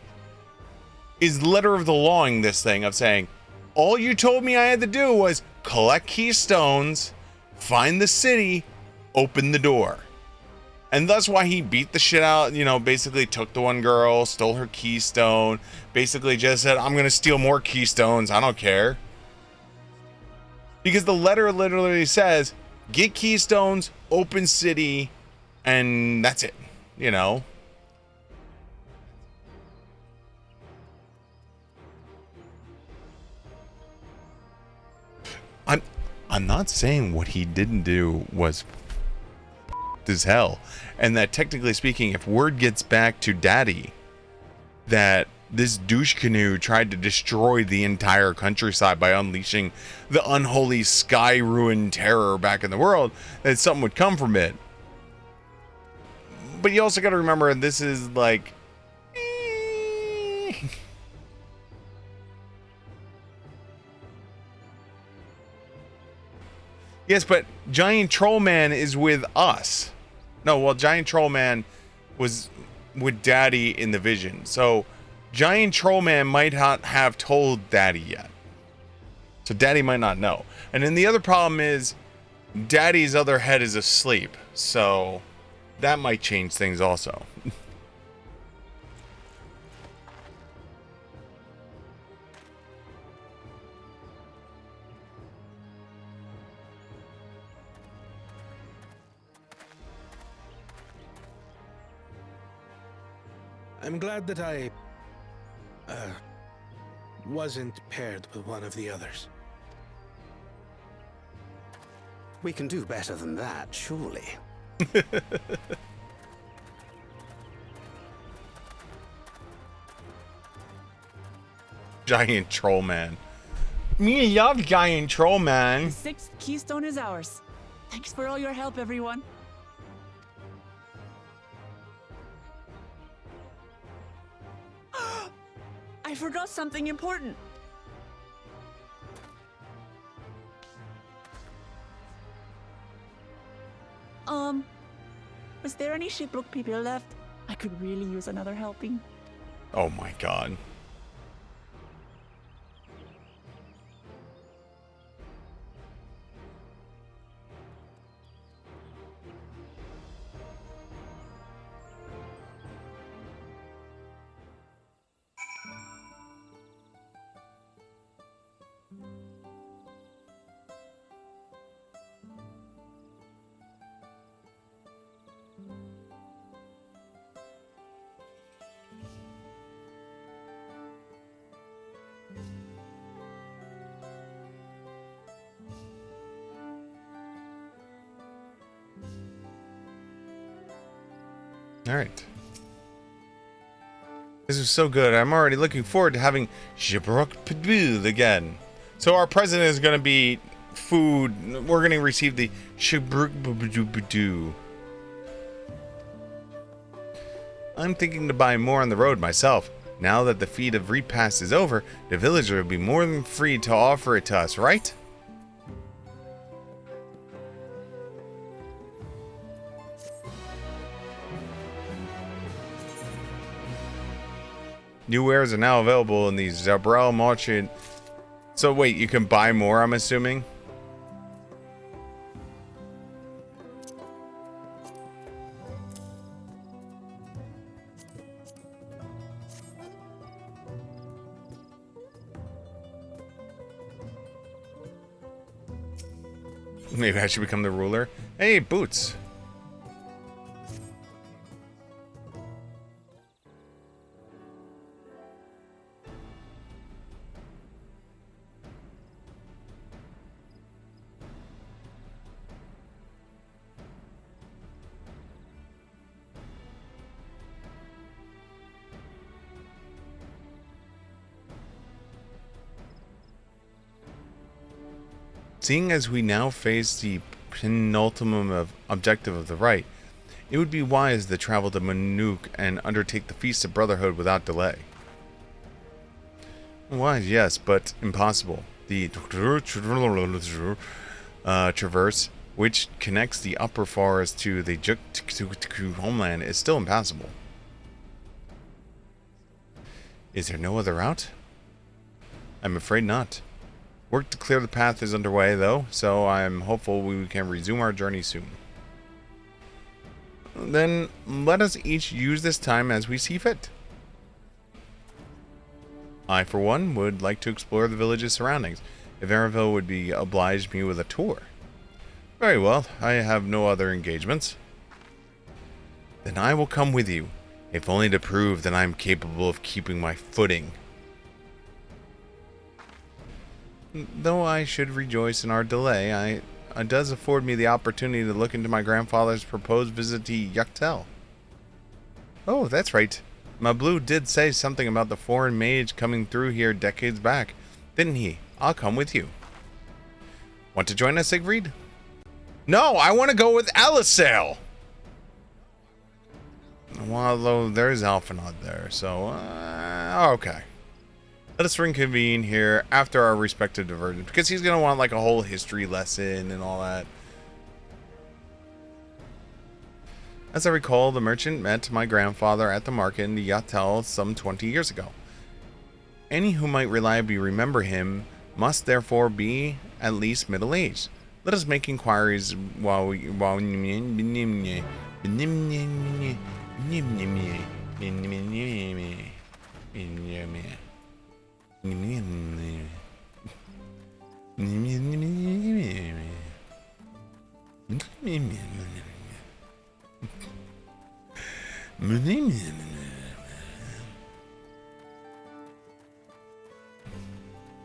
is letter of the lawing this thing of saying, all you told me I had to do was collect keystones, find the city, open the door. And that's why he beat the shit out, basically took the one girl, stole her keystone, basically just said, I'm going to steal more keystones, I don't care. Because the letter literally says, get keystones, open city, and that's it, I'm not saying what he didn't do was as hell, and that technically speaking, if word gets back to Daddy that this douche canoe tried to destroy the entire countryside by unleashing the unholy sky ruin terror back in the world, that something would come from it. But you also got to remember, this is like yes, but Giant Troll Man is with us. No, well, Giant Troll Man was with Daddy in the vision. So Giant Troll Man might not have told Daddy yet. So Daddy might not know. And then the other problem is Daddy's other head is asleep. So that might change things also. I'm glad that I wasn't paired with one of the others. We can do better than that, surely. Giant Troll Man. Me love Giant Troll Man. The 6th keystone is ours. Thanks for all your help, everyone. I forgot something important. there any shiplook people left? I could really use another helping. Oh my god. Alright. This is so good. I'm already looking forward to having Shibruk Pidbud again. So our president is going to be food. We're going to receive the Shibruk Pidbud. I'm thinking to buy more on the road myself. Now that the feat of repast is over, the villager will be more than free to offer it to us, right? New wares are now available in the Zabral Merchant. So wait, you can buy more, I'm assuming? Maybe I should become the ruler. Hey, boots. Seeing as we now face the penultimate objective of the rite, it would be wise to travel to Manuk and undertake the Feast of Brotherhood without delay. Wise, yes, but impossible. The traverse, which connects the upper forest to the Juk homeland, is still impassable. Is there no other route? I'm afraid not. Work to clear the path is underway, though, so I'm hopeful we can resume our journey soon. Then let us each use this time as we see fit. I, for one, would like to explore the village's surroundings, if Araville would be obliged me with a tour. Very well, I have no other engagements. Then I will come with you, if only to prove that I am capable of keeping my footing. Though I should rejoice in our delay, it does afford me the opportunity to look into my grandfather's proposed visit to Yuktel. Oh, that's right. Mablu did say something about the foreign mage coming through here decades back, didn't he? I'll come with you. Want to join us, Siegfried? No, I want to go with Alisail! Well, although there's Alphinaud there, so, okay. Let us reconvene here after our respective diversions, because he's going to want like a whole history lesson and all that. As I recall, the merchant met my grandfather at the market in the Yatel some 20 years ago. Any who might reliably remember him must therefore be at least middle-aged. Let us make inquiries while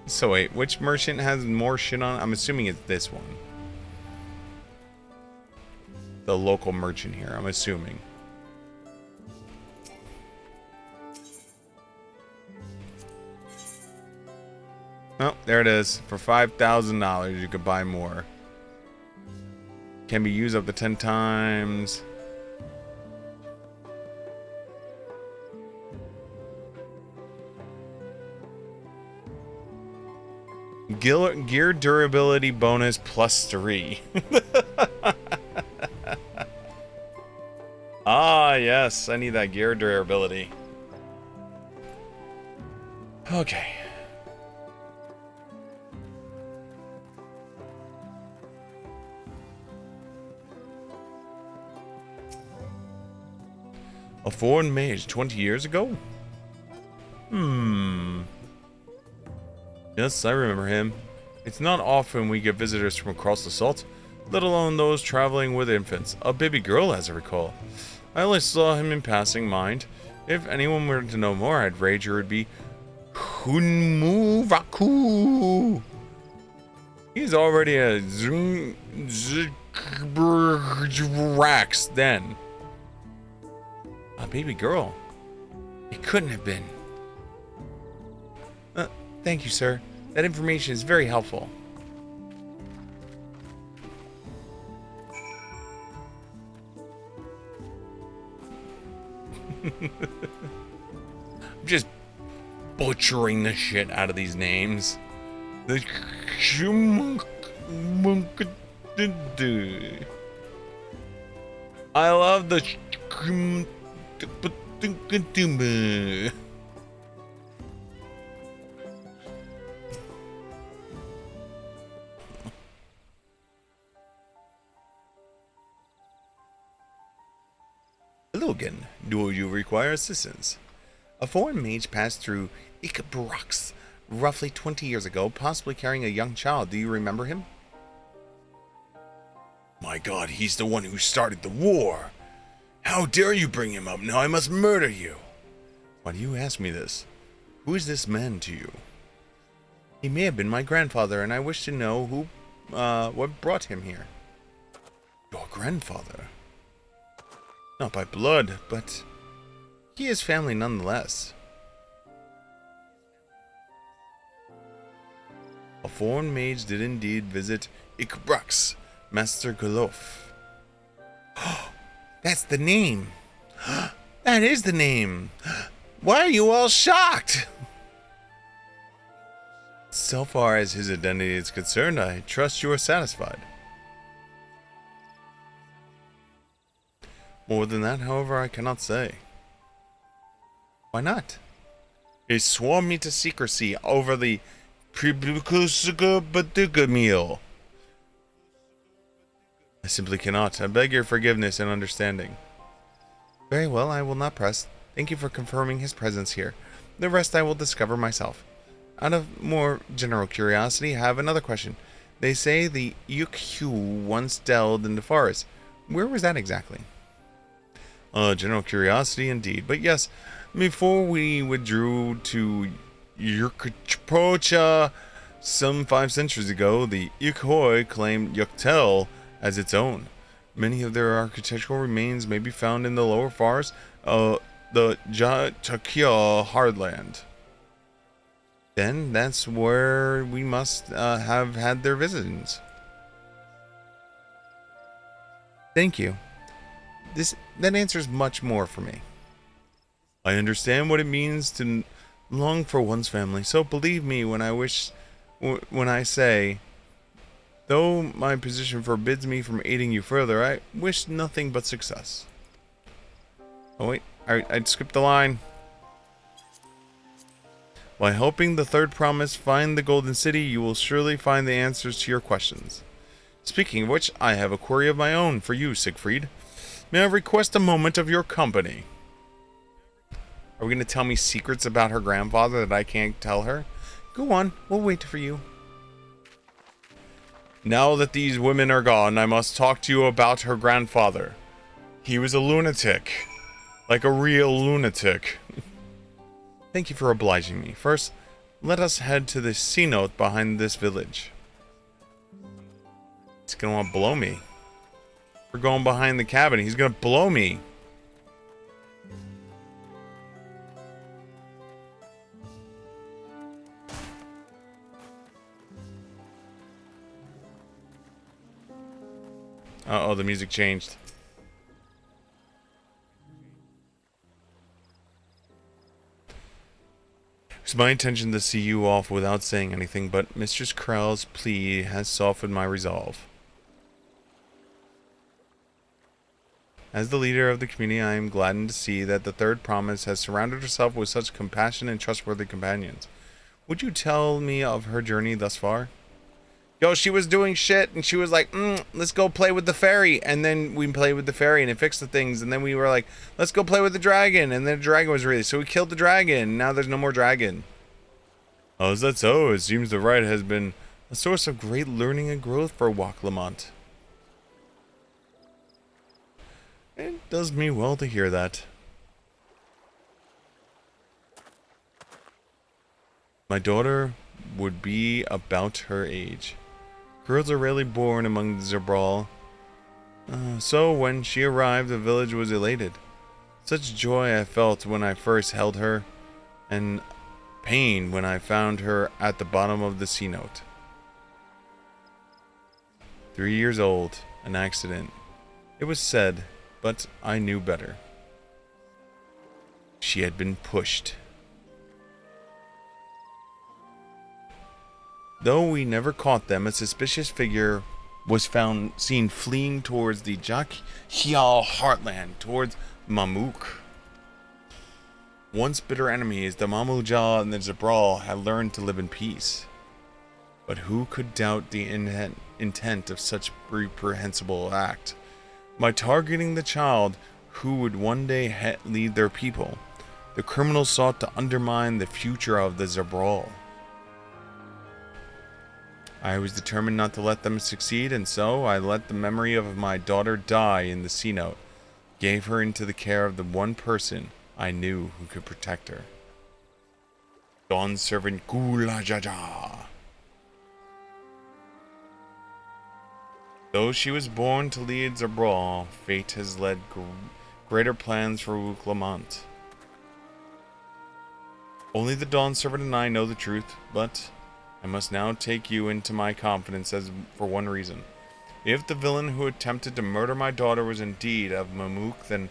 So wait, which merchant has more shit on? I'm assuming it's this one. The local merchant here, I'm assuming. Oh, there it is. For $5,000, you could buy more. Can be used up to 10 times. Gear durability bonus +3. yes. I need that gear durability. Okay. A foreign mage 20 years ago? Yes, I remember him. It's not often we get visitors from across the salt, let alone those traveling with infants. A baby girl, as I recall. I only saw him in passing, mind. If anyone were to know more, I'd wager it would be Hunmuvaku. He's already a Rax then. A baby girl. It couldn't have been. Thank you, sir. That information is very helpful. I'm just butchering the shit out of these names. I love the Hello again. Do you require assistance? A foreign mage passed through Ikabrox roughly 20 years ago, possibly carrying a young child. Do you remember him? My god, he's the one who started the war. How dare you bring him up? Now I must murder you. Why do you ask me this? Who is this man to you? He may have been my grandfather, and I wish to know what brought him here. Your grandfather? Not by blood, but he is family nonetheless. A foreign mage did indeed visit Ikbrax, Master Golof. That's the name. That is the name. Why are you all shocked? So far as his identity is concerned, I trust you are satisfied. More than that, however, I cannot say. Why not? He swore me to secrecy over the Pribukusuga meal. I simply cannot. I beg your forgiveness and understanding. Very well, I will not press. Thank you for confirming his presence here. The rest I will discover myself. Out of more general curiosity, I have another question. They say the Yukhu once delved in the forest. Where was that exactly? General curiosity indeed. But yes, before we withdrew to Yurkachprocha some 5 centuries ago, the Yukhoi claimed Yuktel as its own. Many of their architectural remains may be found in the lower forest of the Jatakia Hardland. Then that's where we must have had their visitings. Thank you. That answers much more for me. I understand what it means to long for one's family, so believe me when I say, though my position forbids me from aiding you further, I wish nothing but success. Oh wait, I skipped the line. By helping the third promise find the Golden City, you will surely find the answers to your questions. Speaking of which, I have a query of my own for you, Siegfried. May I request a moment of your company? Are we going to tell me secrets about her grandfather that I can't tell her? Go on, we'll wait for you. Now that these women are gone, I must talk to you about her grandfather. He was a lunatic. Like a real lunatic. Thank you for obliging me. First, let us head to the cenote behind this village. He's gonna want to blow me. We're going behind the cabin. He's gonna blow me. Uh-oh, the music changed. It's my intention to see you off without saying anything, but Mistress Krell's plea has softened my resolve. As the leader of the community, I am gladdened to see that the third promise has surrounded herself with such compassionate and trustworthy companions. Would you tell me of her journey thus far? Yo, she was doing shit, and she was like, let's go play with the fairy. And then we played with the fairy, and it fixed the things. And then we were like, let's go play with the dragon. And then the dragon was released. So we killed the dragon. Now there's no more dragon. Oh, is that so? It seems the ride has been a source of great learning and growth for Wak Lamont. It does me well to hear that. My daughter would be about her age. Girls are rarely born among the Zabral. So when she arrived, the village was elated. Such joy I felt when I first held her, and pain when I found her at the bottom of the sea note. 3 years old, an accident. It was said, but I knew better. She had been pushed. Though we never caught them, a suspicious figure was seen fleeing towards the Jakhial heartland, towards Mamuk. Once bitter enemies, the Mamuja and the Zabral had learned to live in peace. But who could doubt the intent of such reprehensible act? By targeting the child who would one day lead their people, the criminals sought to undermine the future of the Zabral. I was determined not to let them succeed, and so I let the memory of my daughter die in the sea note, gave her into the care of the one person I knew who could protect her. Dawn servant Gulajaja. Though she was born to lead Zabral, fate has led greater plans for Wak Lamont. Only the Dawn servant and I know the truth, but I must now take you into my confidence for one reason. If the villain who attempted to murder my daughter was indeed of Mamuk, then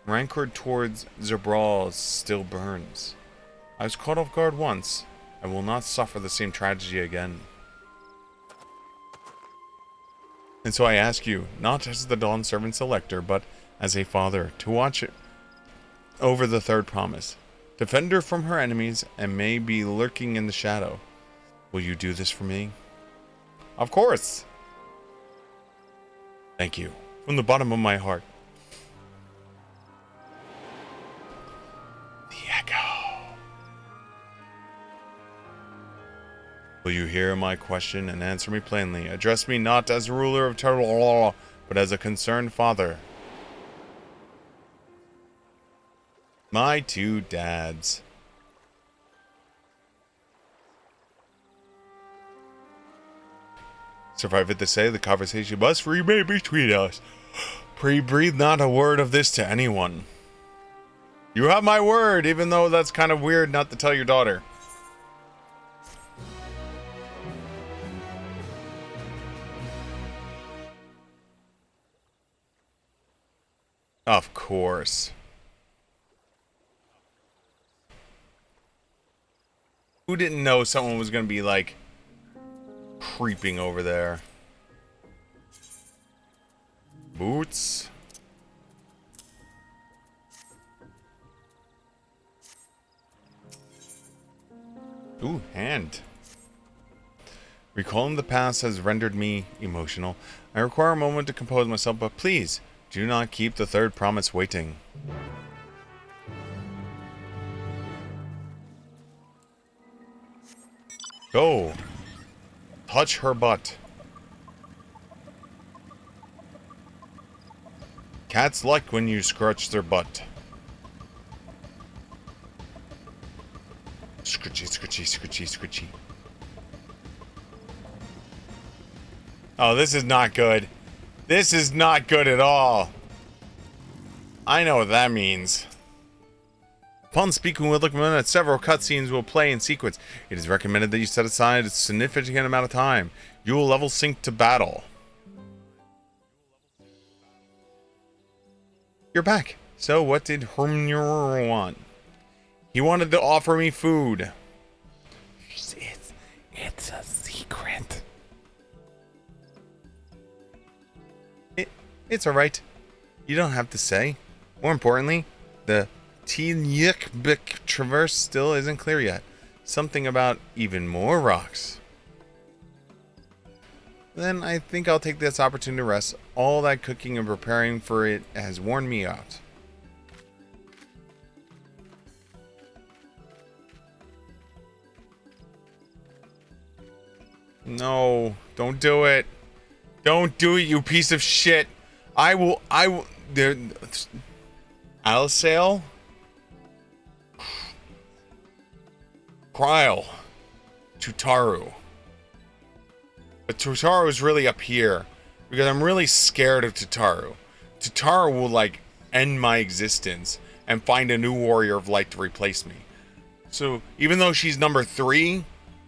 rancor towards Zabral still burns. I was caught off guard once. I will not suffer the same tragedy again. And so I ask you, not as the Dawn Servant's elector, but as a father, to watch over the third promise. Defend her from her enemies and may be lurking in the shadow. Will you do this for me? Of course! Thank you, from the bottom of my heart. The echo. Will you hear my question and answer me plainly? Address me not as ruler of Terror, but as a concerned father. My two dads. Survive it to say, the conversation must remain between us. Breathe not a word of this to anyone. You have my word, even though that's kind of weird not to tell your daughter. Of course. Who didn't know someone was going to be, like, creeping over there? Boots. Ooh, hand. Recalling the past has rendered me emotional. I require a moment to compose myself, but please, do not keep the third promise waiting. Go. Touch her butt. Cats like when you scratch their butt. Scritchy, scritchy, scritchy, scritchy. Oh, this is not good. This is not good at all. I know what that means. Upon speaking with Lookman, several cutscenes will play in sequence. It is recommended that you set aside a significant amount of time. You will level sync to battle. You're back. So what did Hermnur want? He wanted to offer me food. It's a secret. It's alright. You don't have to say. More importantly, the Tinyikbik Traverse still isn't clear yet. Something about even more rocks. Then I think I'll take this opportunity to rest. All that cooking and preparing for it has worn me out. No, don't do it. Don't do it, you piece of shit. I will, there, Alisail? Kryl. Tutaru. But Tutaru is really up here. Because I'm really scared of Tutaru. Tutaru will, like, end my existence and find a new warrior of light to replace me. So, even though she's number 3,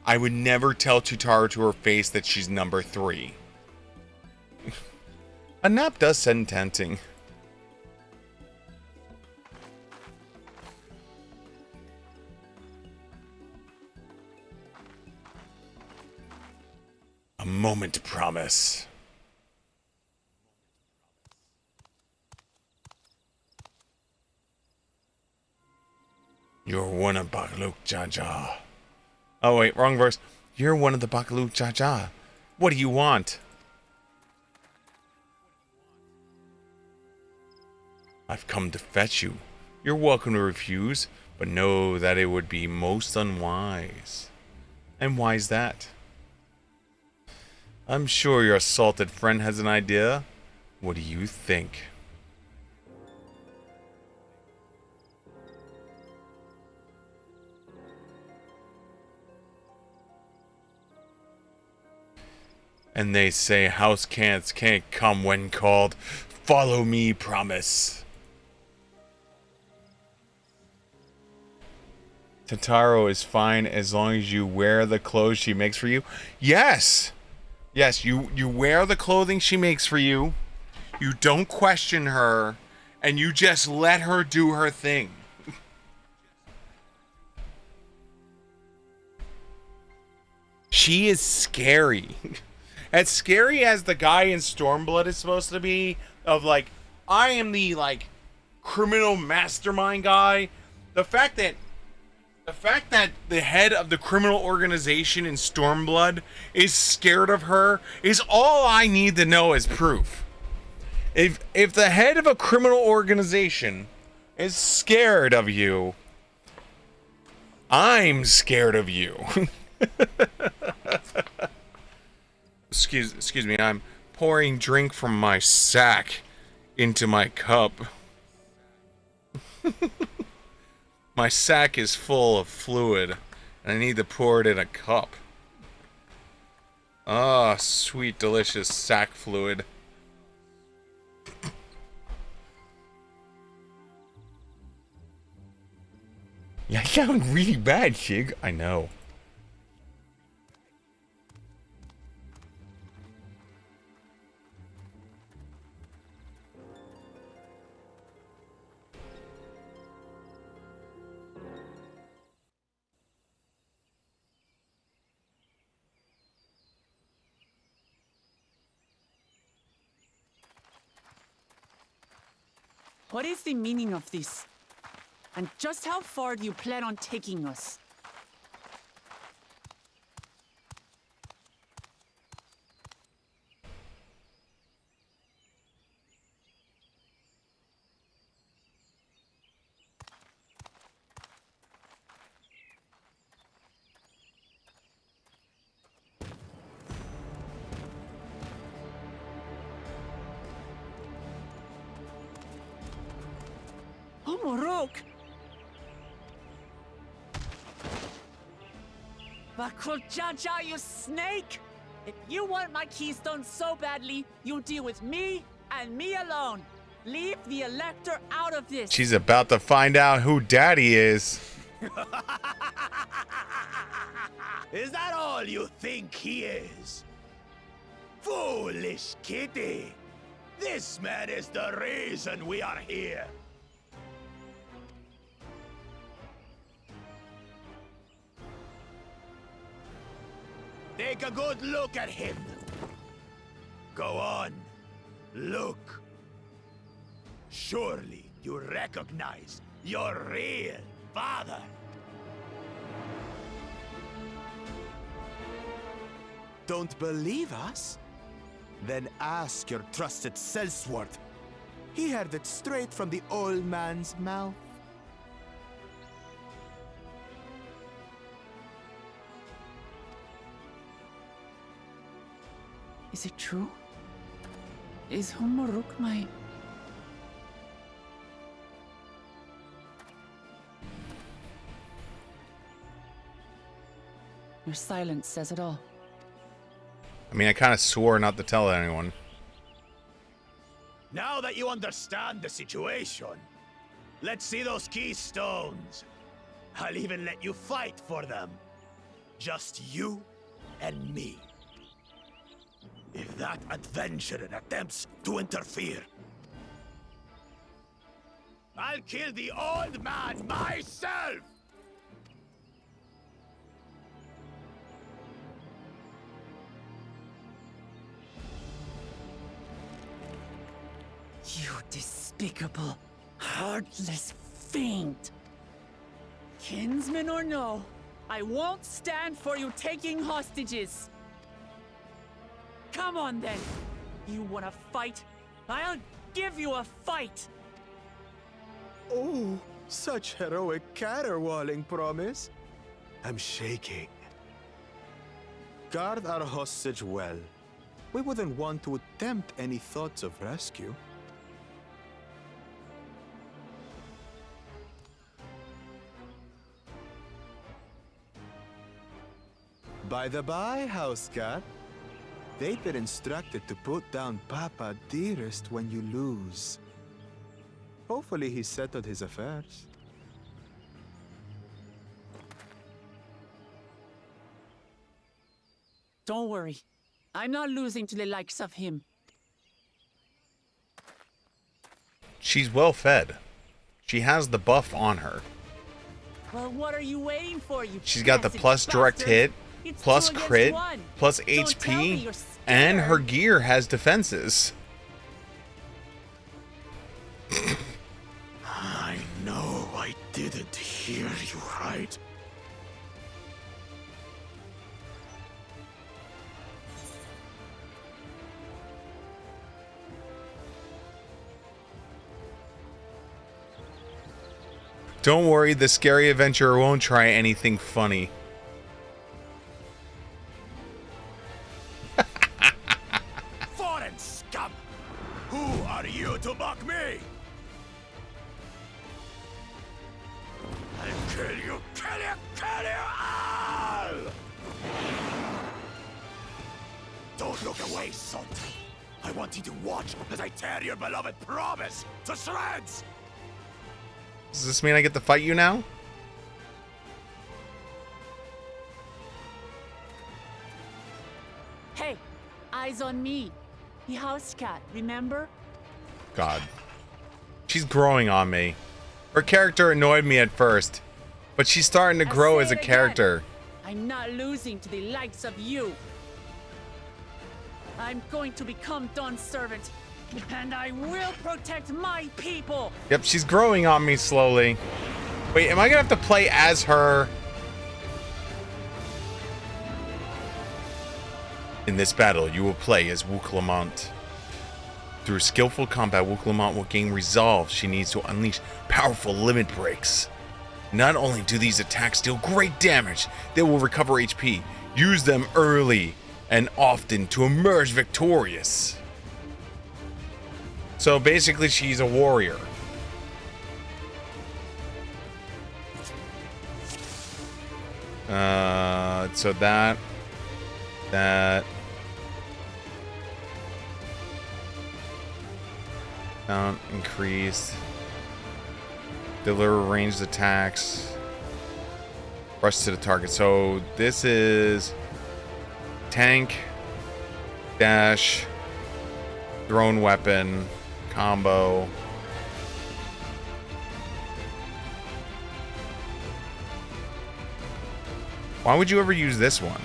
I would never tell Tutaru to her face that she's number 3. A nap does sound tempting. A moment to promise. You're one of Bakaluk Jaja. Oh wait, wrong verse. You're one of the Bakaluk Jaja. What do you want? I've come to fetch you. You're welcome to refuse, but know that it would be most unwise. And why's that? I'm sure your assaulted friend has an idea. What do you think? And they say house cats can't come when called. Follow me, promise. Totaro is fine as long as you wear the clothes she makes for you. Yes! Yes, you wear the clothing she makes for you. You don't question her. And you just let her do her thing. She is scary. As scary as the guy in Stormblood is supposed to be, of like, I am the like criminal mastermind guy. The fact that the head of the criminal organization in Stormblood is scared of her is all I need to know as proof. If the head of a criminal organization is scared of you, I'm scared of you. Excuse me, I'm pouring drink from my sack into my cup. My sack is full of fluid, and I need to pour it in a cup. Ah, sweet, delicious sack fluid. Yeah, you sound really bad, Shig. I know. What is the meaning of this? And just how far do you plan on taking us? Oh, Morok! Bakuljaja, you snake! If you want my keystone so badly, you'll deal with me and me alone. Leave the Elector out of this. She's about to find out who Daddy is. Is that all you think he is? Foolish kitty! This man is the reason we are here. Take a good look at him. Go on. Look. Surely you recognize your real father. Don't believe us? Then ask your trusted sellsword. He heard it straight from the old man's mouth. Is it true? Is Humuruk my... Your silence says it all. I mean, I kind of swore not to tell anyone. Now that you understand the situation, let's see those keystones. I'll even let you fight for them. Just you and me. If that adventurer attempts to interfere, I'll kill the old man myself! You despicable, heartless fiend! Kinsman or no, I won't stand for you taking hostages! Come on then! You wanna fight? I'll give you a fight! Oh, such heroic caterwauling promise. I'm shaking. Guard our hostage well. We wouldn't want to attempt any thoughts of rescue. By the by, house cat, they've been instructed to put down Papa Dearest when you lose. Hopefully he settled his affairs. Don't worry. I'm not losing to the likes of him. She's well fed. She has the buff on her. Well, what are you waiting for, you She's got the passing plus direct bastard? hit, It's plus 2 against crit, 1. plus Don't tell me HP, you're and her scared. gear has defenses. I know I didn't hear you right. Don't worry, the scary adventurer won't try anything funny. Foreign scum! Who are you to mock me? I'll kill you, kill you, kill you all! Don't look away, son. I want you to watch as I tear your beloved promise to shreds! Does this mean I get to fight you now? Hey, eyes on me. The house cat, remember? God. She's growing on me. Her character annoyed me at first, but she's starting to grow say as a it again. character. I'm not losing to the likes of you. I'm going to become Dawn's servant, and I will protect my people. Yep, she's growing on me slowly. Wait, am I gonna have to play as her? In this battle, you will play as Wu Clement. Through skillful combat, Wu Clement will gain resolve. She needs to unleash powerful limit breaks. Not only do these attacks deal great damage, they will recover HP. Use them early and often to emerge victorious. So basically, she's a warrior. So that count increased. Deliver ranged attacks. Rush to the target. So this is tank, dash, thrown weapon, combo. Why would you ever use this one?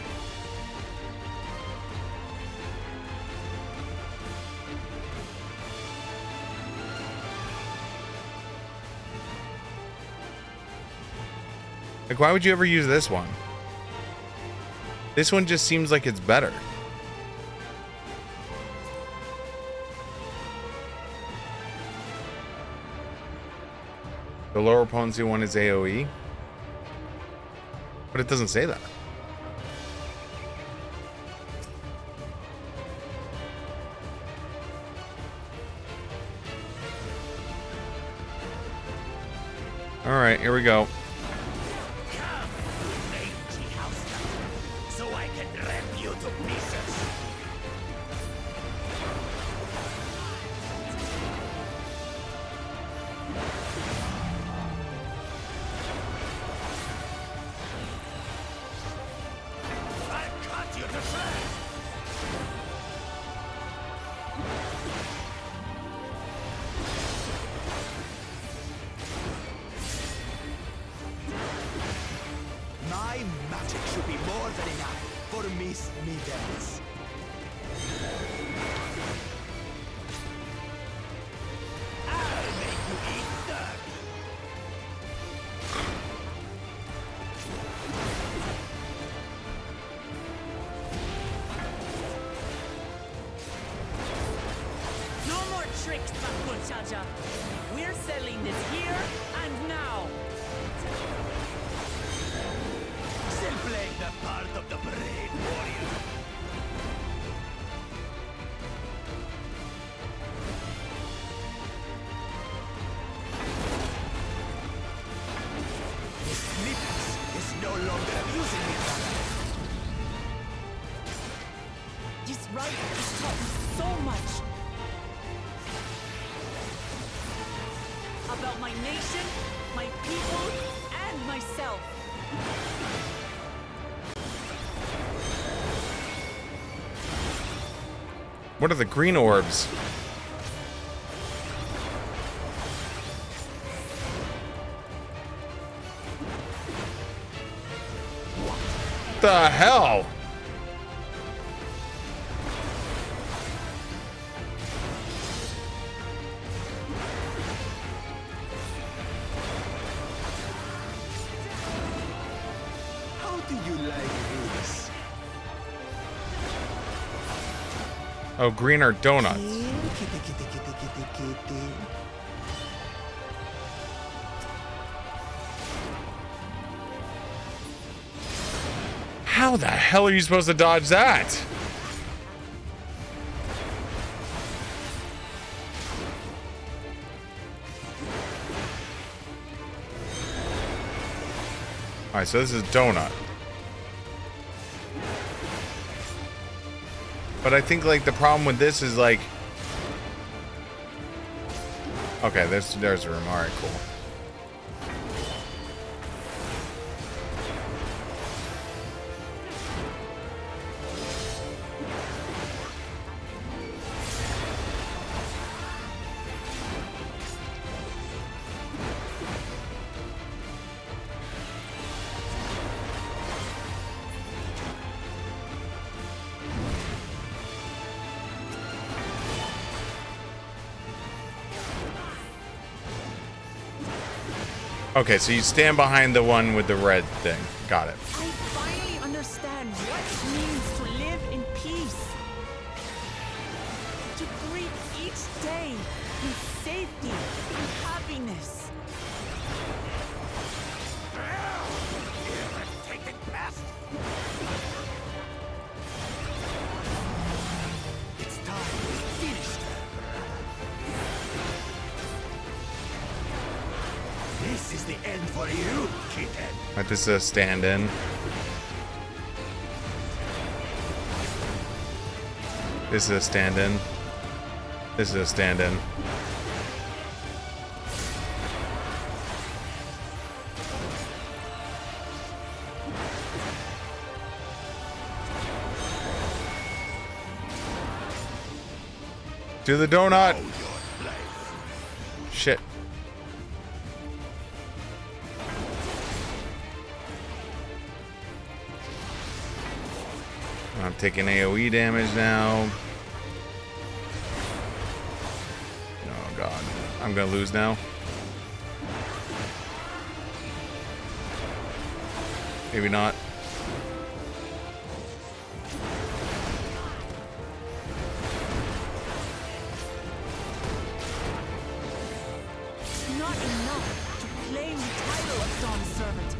Like, why would you ever use this one? This one just seems like it's better. The lower potency one is AoE. But it doesn't say that. Alright, here we go. So I can rip you to pieces. I'll cut you to shreds. My magic should be more than enough for Miss Midas. I'll make you eat dirt. No more tricks, Bakuchaja. We're selling this here and now. Still playing the part of the brave warrior. Miss Midas is no longer abusing me. This rite has taught me so much about my nation, my people, and myself. What are the green orbs? What the hell? How do you like this? Oh, green are donuts. Kitty, kitty, kitty, kitty, kitty. How the hell are you supposed to dodge that? Alright, so this is donut. But I think like the problem with this is like, okay, there's a room. All right, cool. Okay, so you stand behind the one with the red thing. Got it. I finally understand what it means to live in peace. To greet each day in safety and happiness. Irritating pest! It's time we finish them. This is the end for you, kitten. Alright, this is a stand-in. This is a stand-in. This is a stand-in. Do the donut. Shit. I'm taking AoE damage now. Oh god. I'm gonna lose now. Maybe not. Not enough to claim the title of Dawn's servant.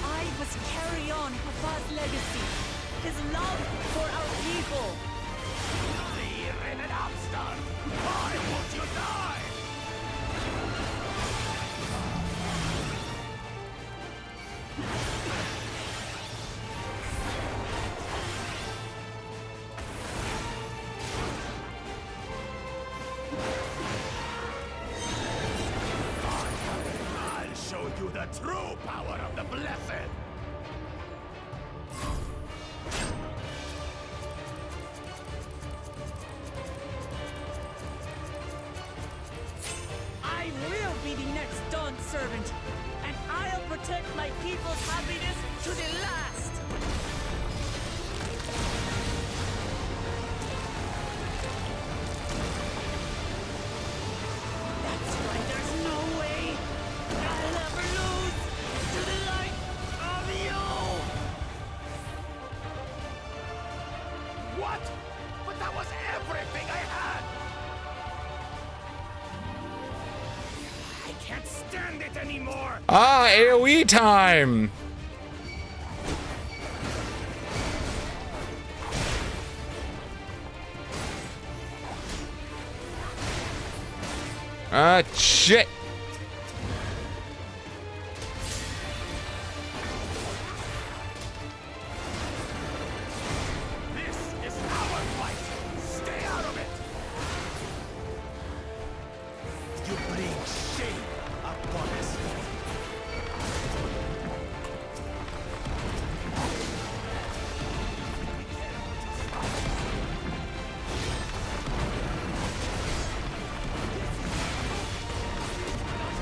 I must carry on Papa's legacy, his love for our people. Why won't you die? I'll show you the true power of the Blessed! I will be the next Dawn servant, and I'll protect my people's happiness to the last. That's why there's no way I'll ever lose to the light of you. What? But that was everything I had! I can't stand it anymore! Ah, AoE time! Ah, shit! This is our fight! Stay out of it! You bring shame upon us.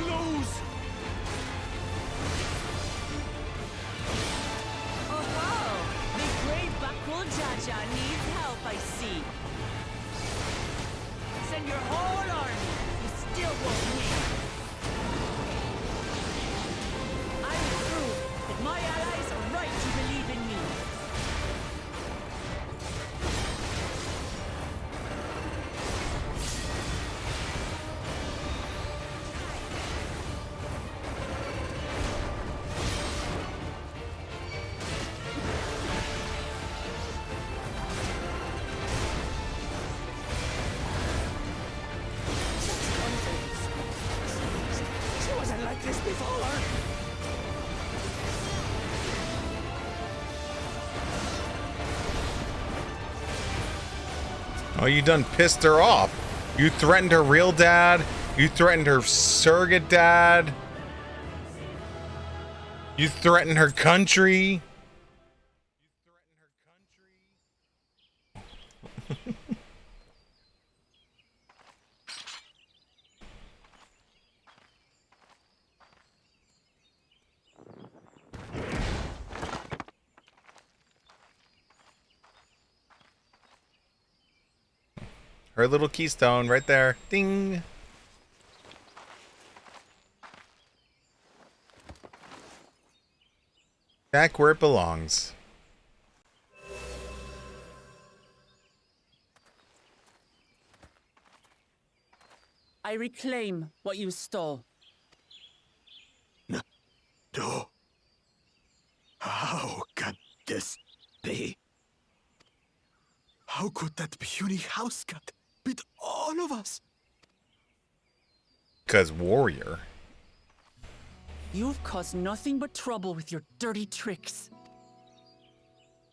Lose! Oh, wow! The great Bakul Jaja needs help, I see. Send your whole army. You still won't win. I will prove that my allies are right to believe in me. She wasn't like this before! Oh, you done pissed her off. You threatened her real dad. You threatened her surrogate dad. You threatened her country. Her little keystone right there. Ding. Back where it belongs. I reclaim what you stole. No. How could this be? How could that puny house cat beat all of us? 'Cause warrior. You've caused nothing but trouble with your dirty tricks.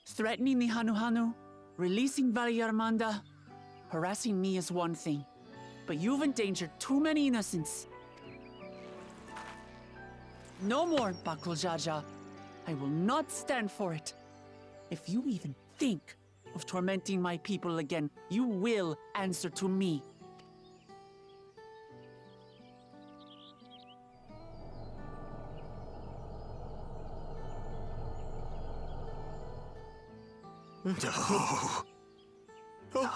Threatening the Hanu, releasing Valyarmanda, harassing me is one thing, but you've endangered too many innocents. No more, Bakul Jaja. I will not stand for it. If you even think of tormenting my people again, you will answer to me. No. No.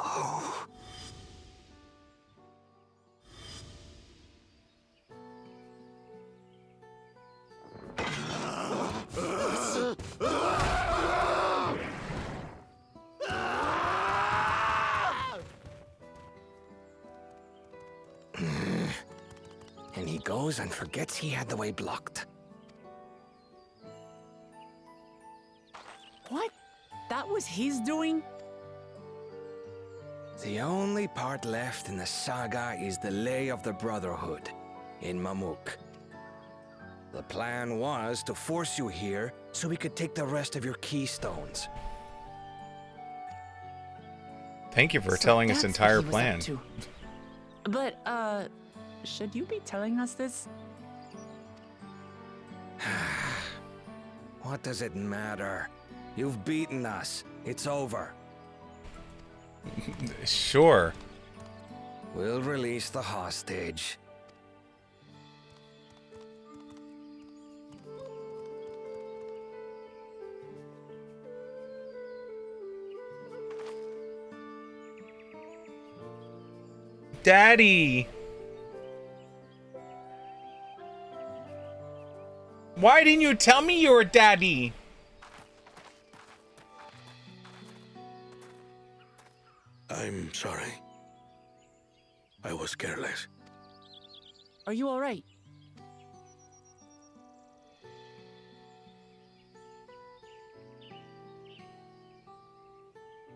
goes and forgets he had the way blocked. What? That was his doing? The only part left in the saga is the Lay of the Brotherhood in Mamuk. The plan was to force you here so we could take the rest of your keystones. Thank you for So telling us that's entire what he was up plan. to. But, should you be telling us this? What does it matter? You've beaten us. It's over. Sure. We'll release the hostage. Daddy! Why didn't you tell me you were daddy? I'm sorry. I was careless. Are you alright?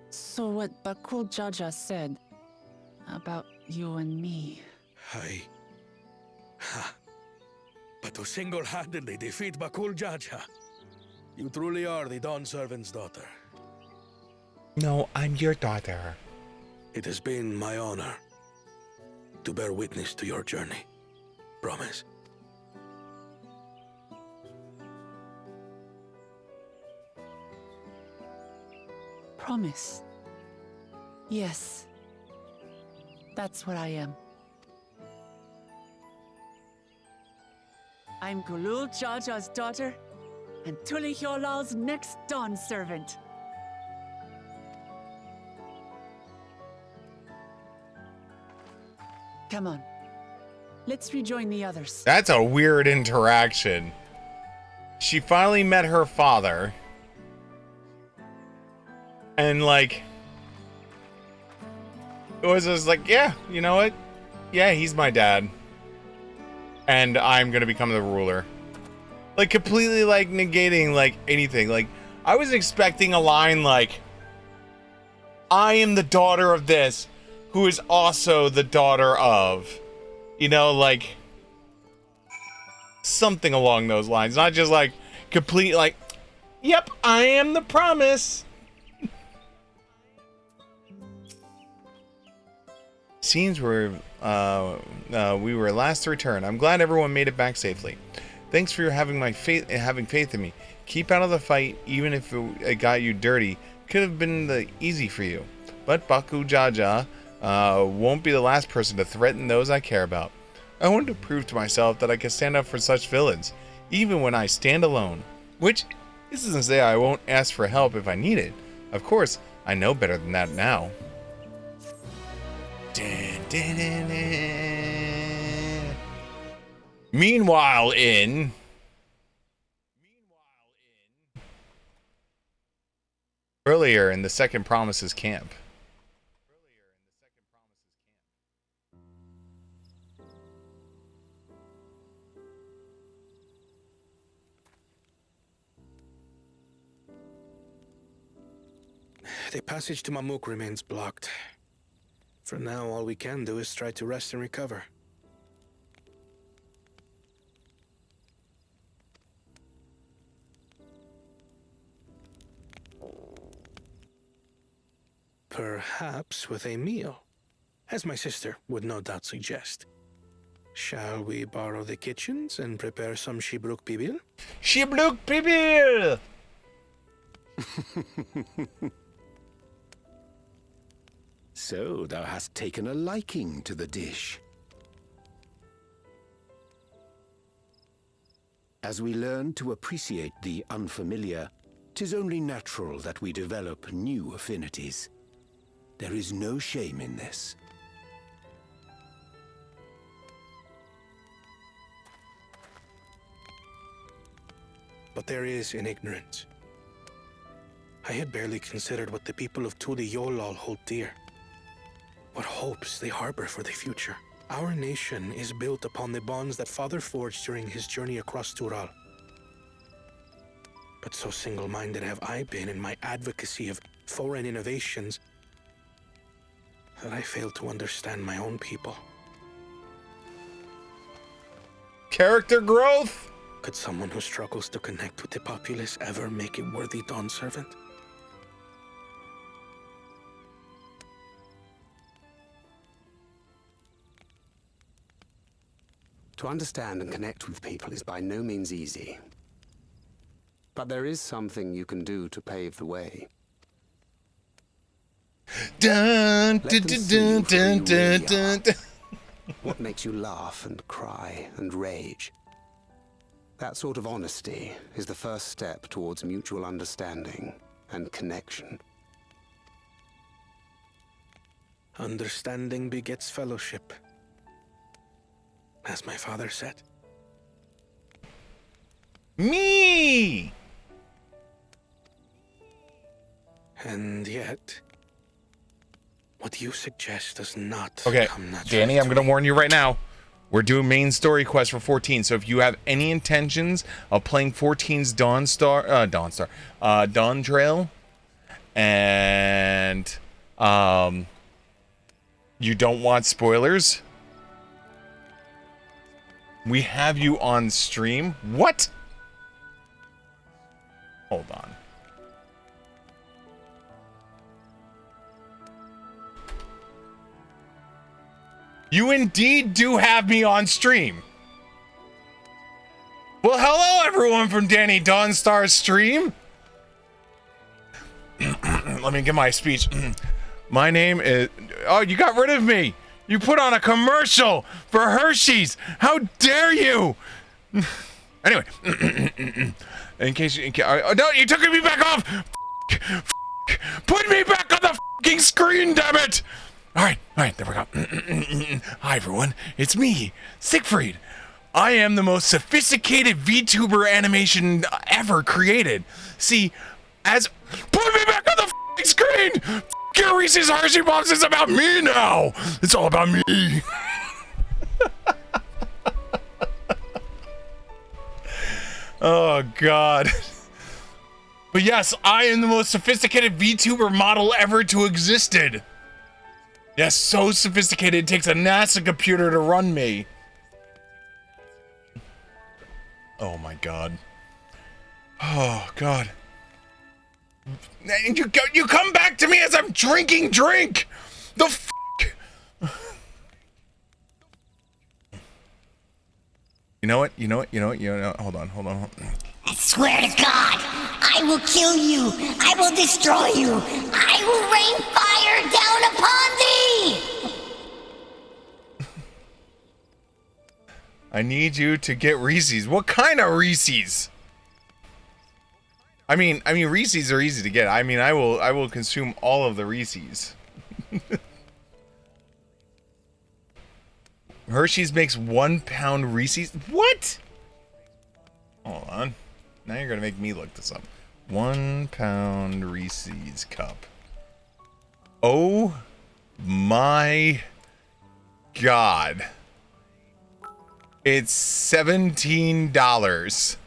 So what Bakul Jaja said about you and me. But to single-handedly defeat Bakul Jaja, you truly are the Dawn Servant's daughter. No, I'm your daughter. It has been my honor to bear witness to your journey. Promise. Promise. Yes. That's what I am. I'm Gulul Jaja's daughter, and Tuli Hyolal's next Dawn servant. Come on. Let's rejoin the others. That's a weird interaction. She finally met her father. And like, it was just like, yeah, you know what? Yeah, he's my dad. And I'm gonna become the ruler. Like, completely like negating like anything. Like, I was expecting a line like, I am the daughter of this, who is also the daughter of, you know, like something along those lines. Not just like complete like, yep, I am the promise. Scenes where we were last to return. I'm glad everyone made it back safely. Thanks for having faith in me. Keep out of the fight, even if it got you dirty. Could have been easy for you. But Baku Jaja won't be the last person to threaten those I care about. I wanted to prove to myself that I can stand up for such villains, even when I stand alone. Which isn't to say I won't ask for help if I need it. Of course, I know better than that now. Meanwhile, earlier in the Second Promises camp. The passage to Mamuk remains blocked. For now, all we can do is try to rest and recover. Perhaps with a meal, as my sister would no doubt suggest. Shall we borrow the kitchens and prepare some Shibruk Bibil? Shibruk Bibil! So thou hast taken a liking to the dish. As we learn to appreciate the unfamiliar, 'tis only natural that we develop new affinities. There is no shame in this. But there is in ignorance. I had barely considered what the people of Tuli Yolal hold dear. What hopes they harbor for the future. Our nation is built upon the bonds that Father forged during his journey across Tural. But so single-minded have I been in my advocacy of foreign innovations that I fail to understand my own people. Character growth? Could someone who struggles to connect with the populace ever make a worthy Dawn servant? To understand and connect with people is by no means easy. But there is something you can do to pave the way. Dun, Let dun, them dun, see you dun, for who you dun, really dun, are. dun. What makes you laugh and cry and rage? That sort of honesty is the first step towards mutual understanding and connection. Understanding begets fellowship, as my father said. Me! And yet, what you suggest does not Okay, come naturally Danny, I'm to going to me. warn you right now. We're doing main story quest for 14, so if you have any intentions of playing 14's Dawntrail, and you don't want spoilers, we have you on stream. What? Hold on. You indeed do have me on stream. Well, hello everyone from Danny Dawnstar's stream. Let me get my speech. My name is... Oh, you got rid of me. You put on a commercial for Hershey's. How dare you? Anyway, in case oh, no, you took me back off. Put me back on the fucking screen, damn it. All right, there we go. Hi, everyone. It's me, Siegfried. I am the most sophisticated VTuber animation ever created. See, put me back on the f***ing screen! F*** your Reese's Hershey Box is about me now! It's all about me! Oh, God. But yes, I am the most sophisticated VTuber model ever to existed. Yes, so sophisticated it takes a NASA computer to run me. Oh my God. Oh God. And you come back to me as I'm drinking drink. The f***. You know what? Hold on. I swear to God, I will kill you. I will destroy you. I will rain fire down upon thee. I need you to get Reese's. What kind of Reese's? I mean Reese's are easy to get. I mean, I will consume all of the Reese's. Hershey's makes 1 pound Reese's. What? Hold on. Now you're gonna make me look this up. 1 pound Reese's cup. Oh my God. It's $17.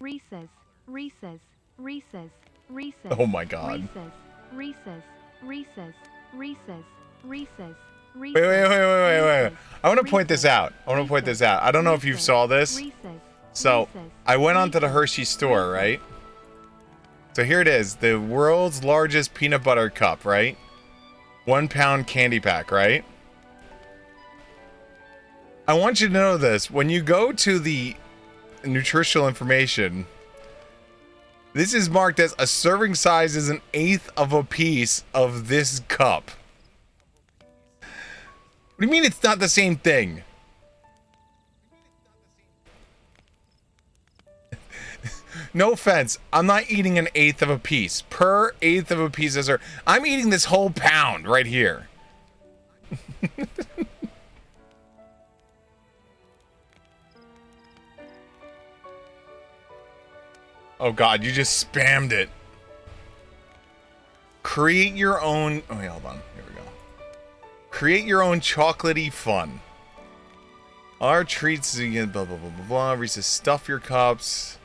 Reese's. Oh my God. Reese's. Wait. I want to point this out. I don't know if you saw this. So, I went onto the Hershey store, right? So here it is. The world's largest peanut butter cup, right? 1 pound candy pack, right? I want you to know this. When you go to the nutritional information, this is marked as a serving size is 1/8 of a piece of this cup. What do you mean it's not the same thing? No offense, I'm not eating 1/8 of a piece. Per 1/8 of a piece is I'm eating this whole pound right here. Oh God, you just spammed it. Create your own. Oh, wait, hold on. Here we go. Create your own chocolatey fun. Our treats, blah, blah, blah, blah, blah. Reese's stuff your cups.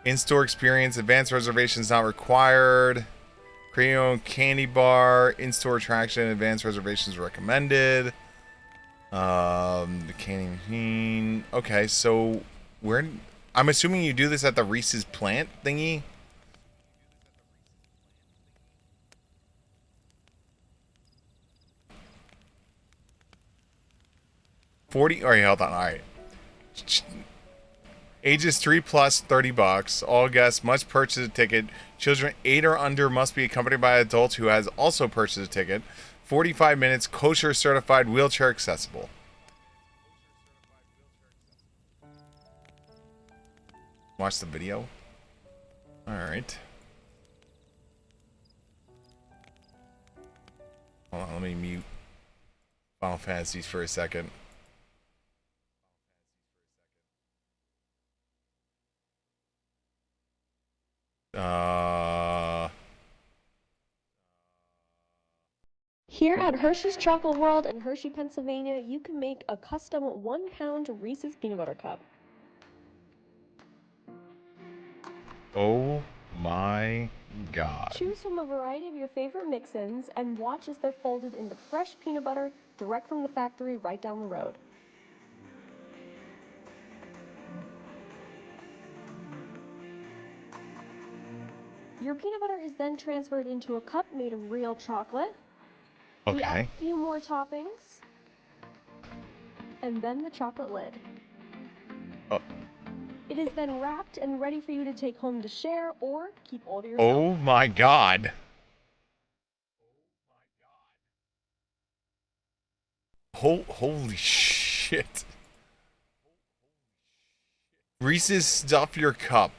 In-store experience. Advanced reservations not required. Create your own candy bar. In-store attraction. Advanced reservations recommended. The candy machine. Okay, so where... I'm assuming you do this at the Reese's plant thingy? $40. All right, hold on. All right. Ages 3 plus, $30. All guests must purchase a ticket. Children 8 or under must be accompanied by adults who has also purchased a ticket. 45 minutes. Kosher certified, wheelchair accessible. Watch the video. All right. Hold on, let me mute Final Fantasies for a second. Here at Hershey's Chocolate World in Hershey, Pennsylvania, you can make a custom 1-pound Reese's Peanut Butter Cup. Oh my god. Choose from a variety of your favorite mix-ins and watch as they're folded into fresh peanut butter direct from the factory right down the road. Your peanut butter is then transferred into a cup made of real chocolate. We add Okay. a few more toppings, and then the chocolate lid. Oh. It is then wrapped and ready for you to take home to share or keep all to yourself. Oh my god. Holy shit. Reese's stuff your cup.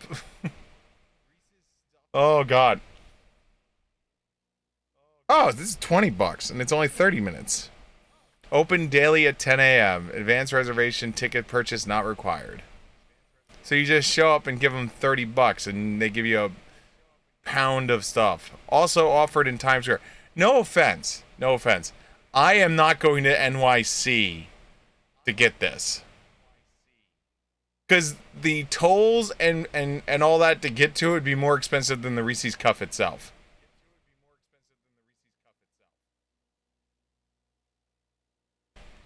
Oh god. Oh, this is $20 and it's only 30 minutes. Open daily at 10 a.m. Advanced reservation ticket purchase not required. So you just show up and give them $30 and they give you a pound of stuff. Also offered in Times Square. No offense. No offense. I am not going to NYC to get this. Because the tolls and all that to get to it would be more expensive than the Reese's Cup itself.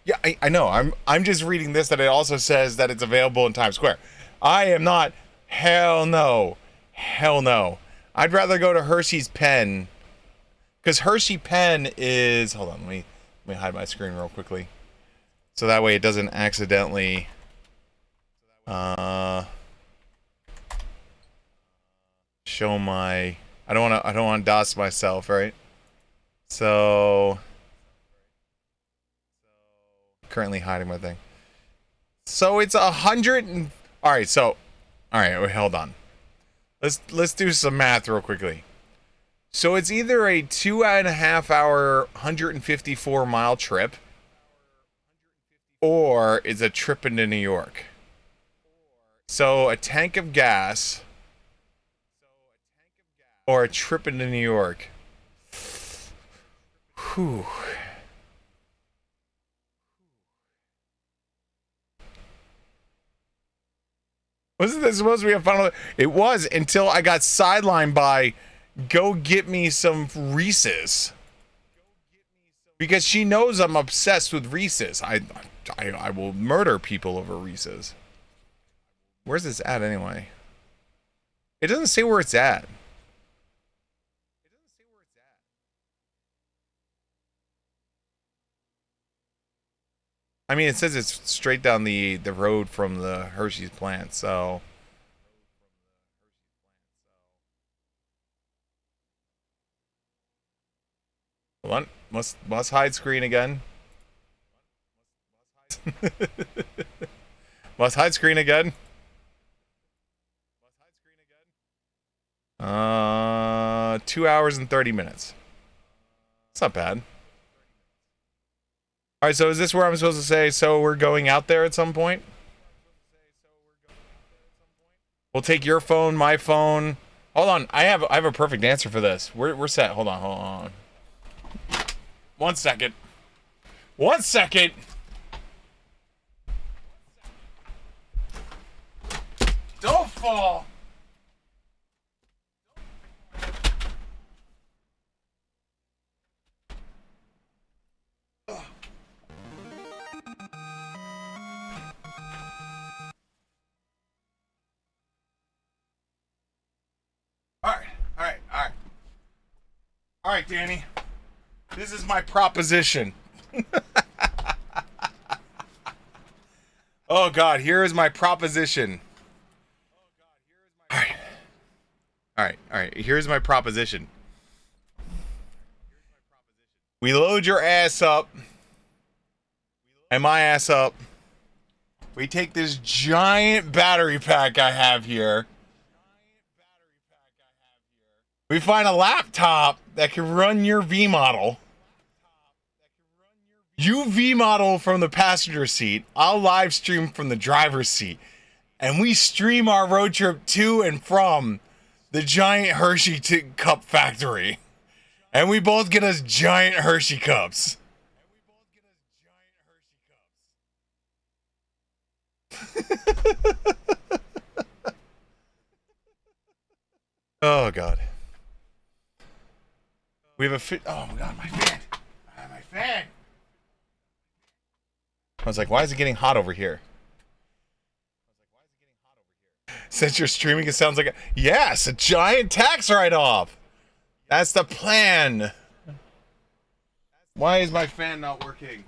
Yeah, I know. I'm just reading this that it also says that it's available in Times Square. I am not. Hell no. Hell no. I'd rather go to Hershey's Pen. Because Hershey Pen is... Hold on, let me hide my screen real quickly. So that way it doesn't accidentally... show my... I don't want to DOS myself, right? So... Currently hiding my thing. So it's 100 and... Alright, so... Alright, wait, hold on. Let's do some math real quickly. So it's either a 2.5 hour, 154 mile trip, or it's a trip into New York. So a tank of gas, or a trip into New York. Whew. Wasn't this supposed to be a final? It was until I got sidelined by go get me some Reese's. Because she knows I'm obsessed with Reese's. I will murder people over Reese's. Where's this at anyway? It doesn't say where it's at. I mean, it says it's straight down the road from the Hershey's plant, so... Hold on. Must hide screen again. Must hide screen again. 2 hours and 30 minutes. It's not bad. Alright, so is this where I'm supposed to say, so we're going out there at some point? We'll take your phone, my phone. Hold on, I have a perfect answer for this. We're set. Hold on. 1 second. 1 second. Don't fall. All right, Danny. This is my proposition. Oh, God. Here is my proposition. All right. Here's my proposition. We load your ass up. And my ass up. We take this giant battery pack I have here. We find a laptop that can run your V model. You V model from the passenger seat. I'll live stream from the driver's seat. And we stream our road trip to and from the giant Hershey cup factory. And we both get us giant Hershey cups. Oh, God. We have a oh, God, my fan. My fan. I was like, why is it getting hot over here? Since you're streaming, it sounds like yes, a giant tax write-off. That's the plan. Why is my fan not working?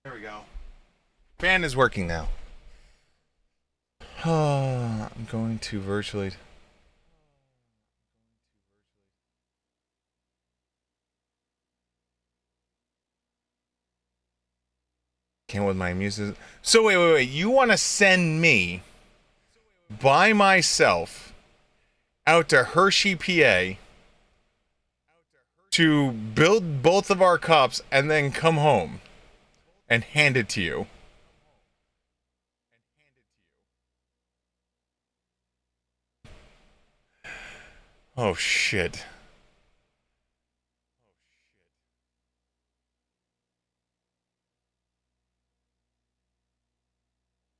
There we go. Fan is working now. I'm going to virtually. Came with my music. So wait. You want to send me by myself out to Hershey, PA, to build both of our cups and then come home and hand it to you? Oh, shit.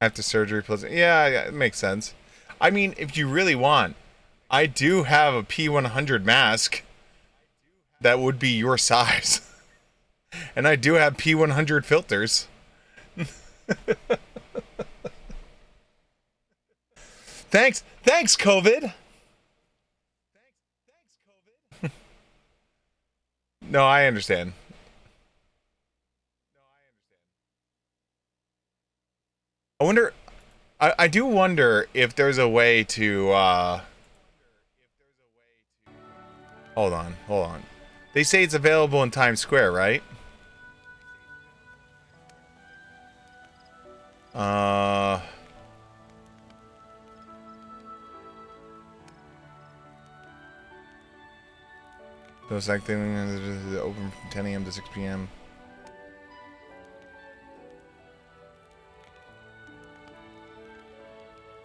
After surgery plus... Yeah, it makes sense. I mean, if you really want, I do have a P100 mask that would be your size. And I do have P100 filters. Thanks, COVID. No, I understand. I wonder... I do wonder if there's a way to, Hold on. They say it's available in Times Square, right? Those acting open from 10 a.m. to 6 p.m.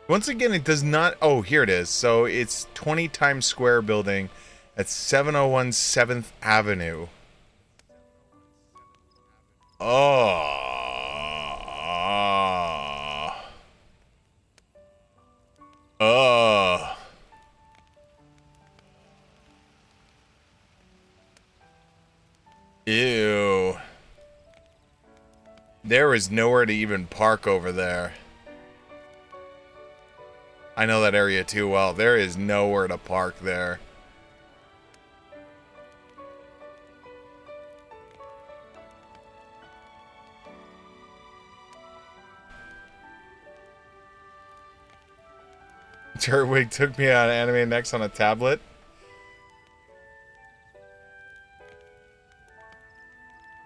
Once again, it does not... Oh, here it is. So it's 20 Times Square building at 701 7th Avenue. Oh. Ew. There is nowhere to even park over there. I know that area too well. There is nowhere to park there. Turtwig took me on Anime Next on a tablet.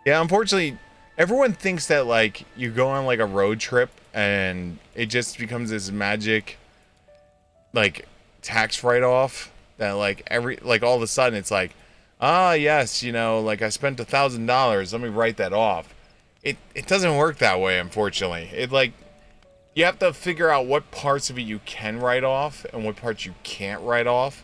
Yeah, unfortunately, everyone thinks that like you go on like a road trip and it just becomes this magic like tax write-off that like all of a sudden it's like, ah, yes, you know, like I spent $1,000, let me write that off. It doesn't work that way, unfortunately. It like, you have to figure out what parts of it you can write off and what parts you can't write off.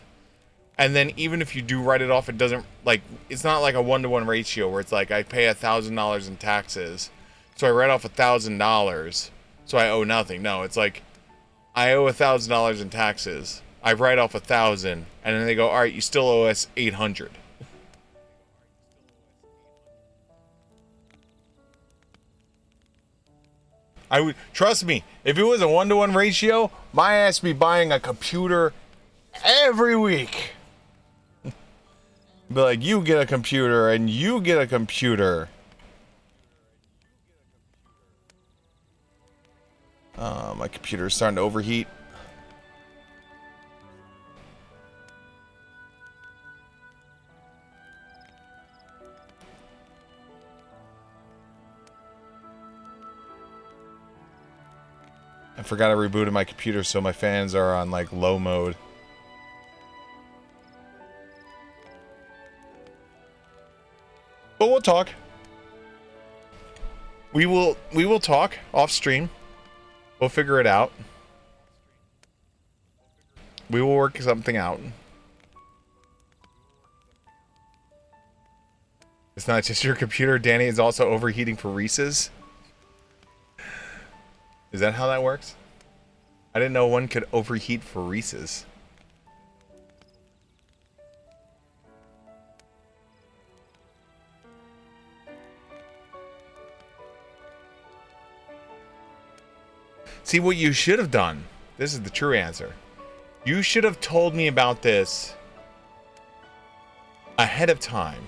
And then even if you do write it off, it doesn't, like, it's not like a 1-to-1 ratio where it's like I pay $1,000 in taxes, so I write off $1,000, so I owe nothing. No, it's like I owe $1,000 in taxes. I write off 1,000, and then they go, all right, you still owe us 800. I would trust me. If it was a 1-to-1 ratio, my ass would be buying a computer every week. Be like, you get a computer and you get a computer. My computer is starting to overheat. I forgot I rebooted my computer, so my fans are on like low mode. But we'll talk. We will talk off stream. We'll figure it out. We will work something out. It's not just your computer, Danny is also overheating for Reese's. Is that how that works? I didn't know one could overheat for Reese's. See, what you should have done, this is the true answer. You should have told me about this ahead of time.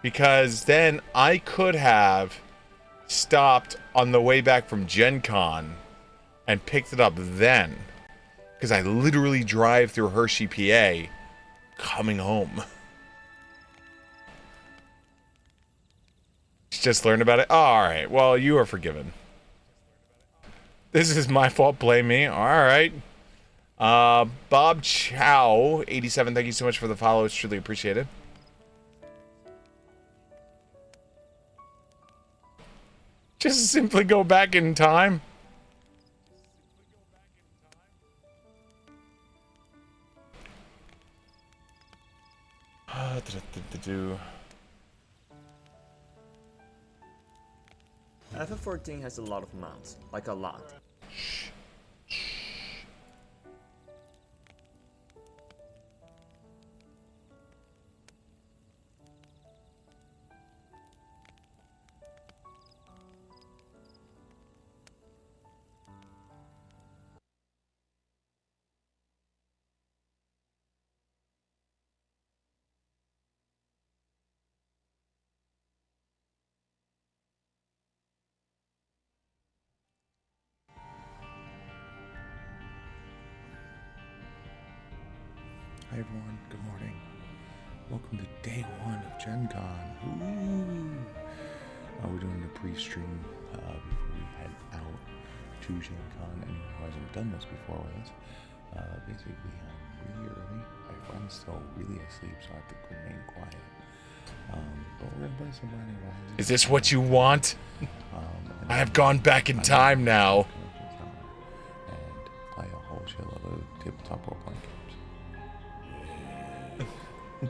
Because then I could have stopped on the way back from Gen Con and picked it up then. Because I literally drive through Hershey, PA, coming home. Just learned about it? Oh, alright, well, you are forgiven. This is my fault, blame me. Alright. Bob Chow, 87, thank you so much for the follow, it's truly appreciated. Just simply go back in time. FF14 has a lot of mounts, like a lot. Hi everyone, good morning. Welcome to day 1 of Gen Con. We're doing the pre-stream before we head out to Gen Con. Anyone who hasn't done this before with us, basically really early. My friend's still really asleep, so I have to remain quiet. But we're gonna play some Binding of Isaac. Is this what you want? I have gone back in time now. And play a whole shitload of tabletop role-playing games. So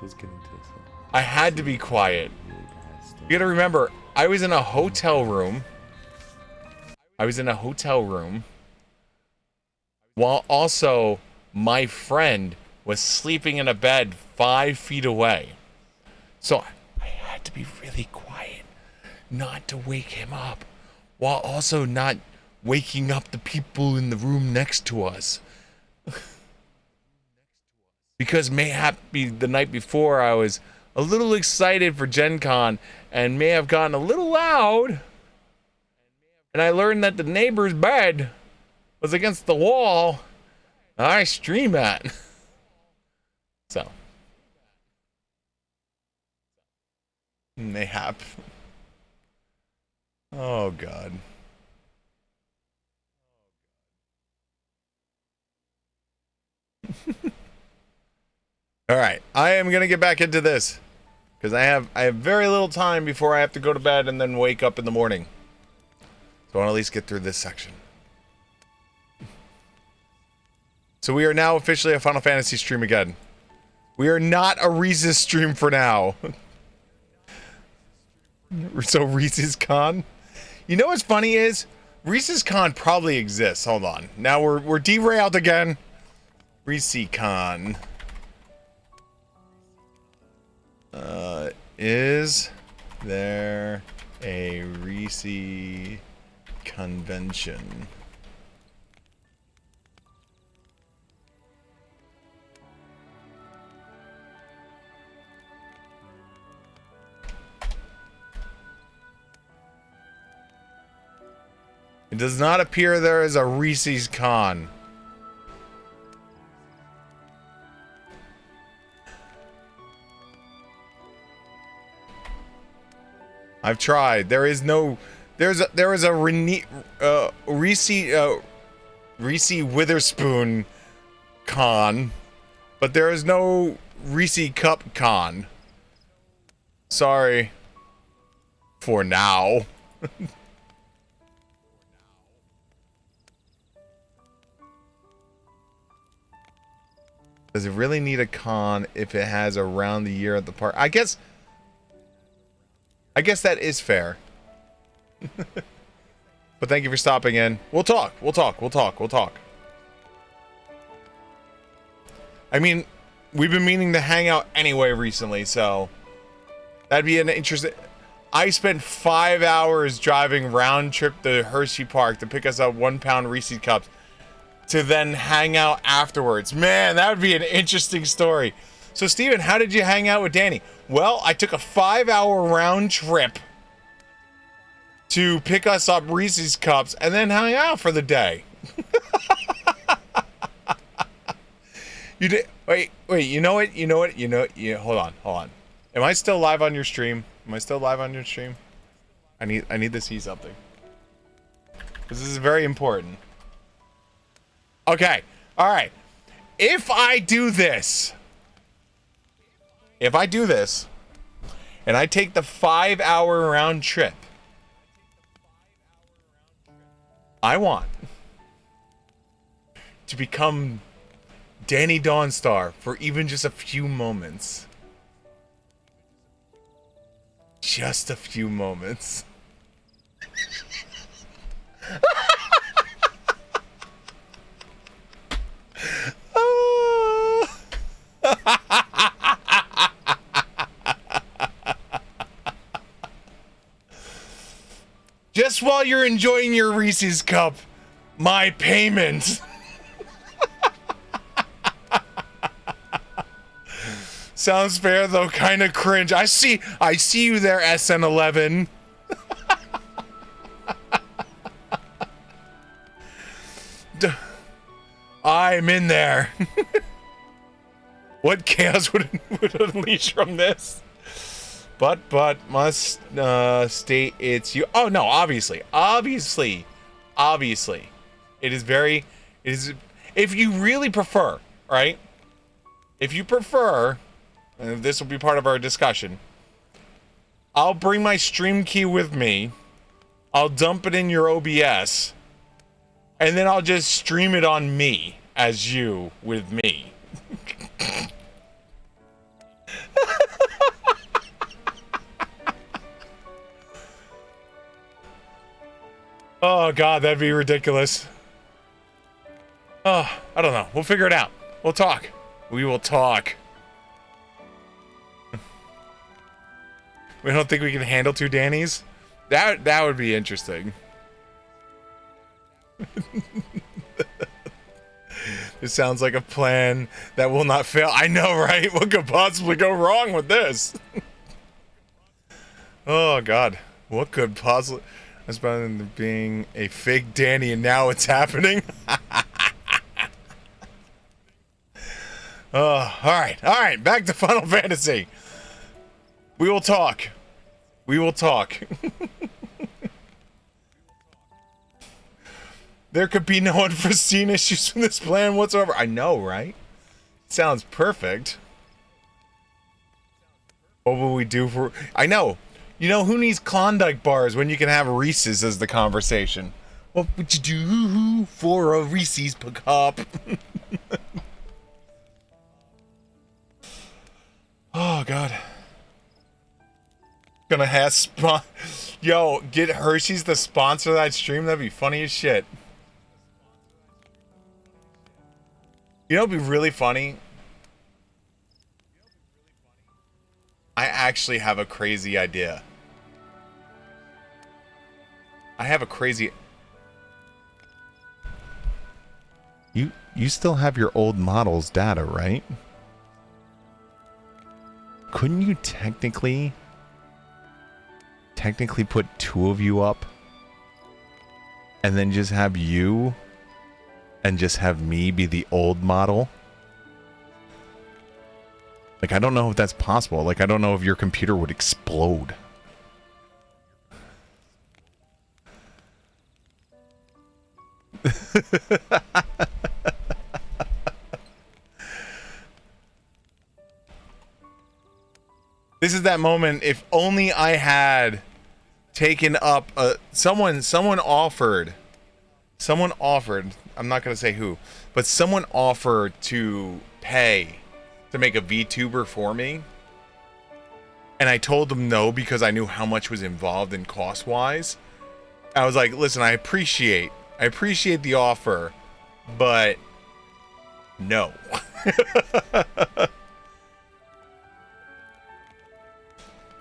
let's get into this. I had to be quiet. You gotta remember, I was in a hotel room. While also my friend was sleeping in a bed 5 feet away. So I had to be really quiet, not to wake him up, while also not waking up the people in the room next to us. Because mayhaps the night before I was a little excited for Gen Con and may have gotten a little loud. And I learned that the neighbor's bed was against the wall I stream at. So. Mayhap. Oh, God. All right, I am gonna get back into this because I have very little time before I have to go to bed and then wake up in the morning. So I want to at least get through this section. So we are now officially a Final Fantasy stream again. We are not a Reese's stream for now. So Reese's Con. You know what's funny is Reese's Con probably exists. Hold on. Now we're derailed again. Reese's Con. Is there a Reese convention? It does not appear there is a Reese's Con. I've tried. There is no. There is a Reese Witherspoon Con, but there is no Reese Cup Con. Sorry. For now. Does it really need a con if it has a round the year at the park? I guess that is fair. But thank you for stopping in. We'll talk. I mean, we've been meaning to hang out anyway recently, so that'd be an interesting... I spent 5 hours driving round trip to Hershey Park to pick us up 1 pound Reese's Cups to then hang out afterwards. Man, that would be an interesting story. So, Steven, how did you hang out with Danny? Well, I took a 5-hour round trip to pick us up Reese's Cups and then hang out for the day. You did... Wait, you know what? Hold on. Am I still live on your stream? I need to see something. This is very important. Okay. All right. If I do this, and I take the 5-hour round trip, I want to become Danny Dawnstar for even just a few moments. Just a few moments. Just while you're enjoying your Reese's Cup, my payment. Sounds fair, though kind of cringe. I see you there, SN11. I'm in there. What chaos would unleash from this? But must state it's you. Oh no, obviously. It is if you really prefer, right? If you prefer, and this will be part of our discussion, I'll bring my stream key with me. I'll dump it in your OBS, and then I'll just stream it on me as you with me. Oh god, that'd be ridiculous. Oh, I don't know. We'll figure it out. We'll talk. We will talk. We don't think we can handle 2 Dannys? That would be interesting. This sounds like a plan that will not fail. I know, right? What could possibly go wrong with this? Oh god. What could possibly... That's better than being a fake Danny and now it's happening. Oh, alright, back to Final Fantasy. We will talk. There could be no unforeseen issues with this plan whatsoever. I know, right? Sounds perfect. What will we do for... I know. You know, who needs Klondike bars when you can have Reese's as the conversation? What would you do for a Reese's cup? Oh, God. Gonna have Yo, get Hershey's to sponsor that stream. That'd be funny as shit. You know what'd be really funny? I actually have a crazy idea. I have a crazy... You still have your old model's data, right? Couldn't you technically put two of you up and then just have you and just have me be the old model? Like, I don't know if that's possible. Like, I don't know if your computer would explode. This is that moment. If only I had taken up someone offered. I'm not gonna say who, but someone offered to pay to make a VTuber for me, and I told them no because I knew how much was involved in cost-wise. I was like, listen, I appreciate the offer, but no.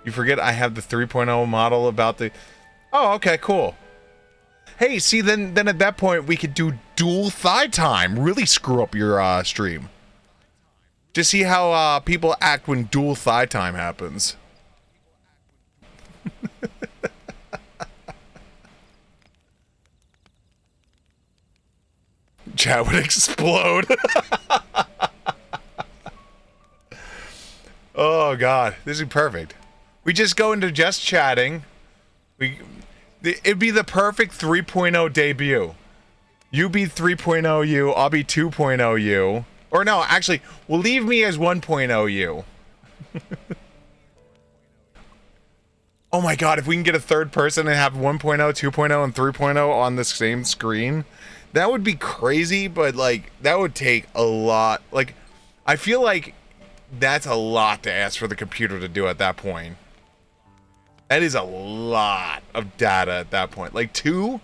You forget I have the 3.0 model about the... Oh, okay, cool. Hey, see, then at that point, we could do dual thigh time. Really screw up your stream. Just see how people act when dual thigh time happens. Chat would explode. Oh, God. This is perfect. We just go into just chatting. It'd be the perfect 3.0 debut. You be 3.0 you, I'll be 2.0 you. Or no, actually, we'll leave me as 1.0 you. Oh my God, if we can get a third person and have 1.0, 2.0, and 3.0 on the same screen, that would be crazy, but like, that would take a lot. Like, I feel like that's a lot to ask for the computer to do at that point. That is a lot of data at that point. Like two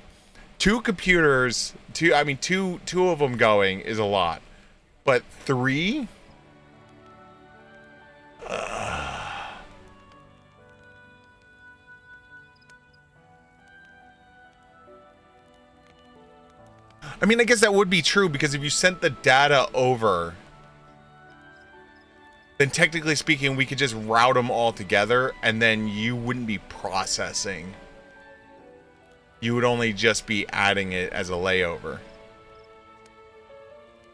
computers, two of them going is a lot. But three? I mean, I guess that would be true because if you sent the data over, then technically speaking, we could just route them all together and then you wouldn't be processing. You would only just be adding it as a layover.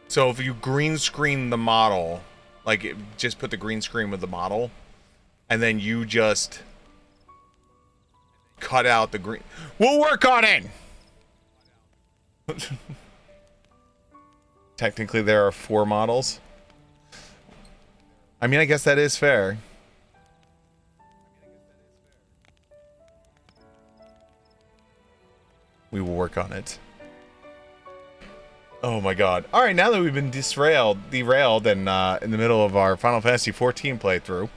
So if you green screen the model, like just put the green screen with the model, and then you just cut out the green. We'll work on it! Technically, there are 4 models. I mean, I guess that is fair. We will work on it. Oh my God. All right, now that we've been derailed and in the middle of our Final Fantasy XIV playthrough.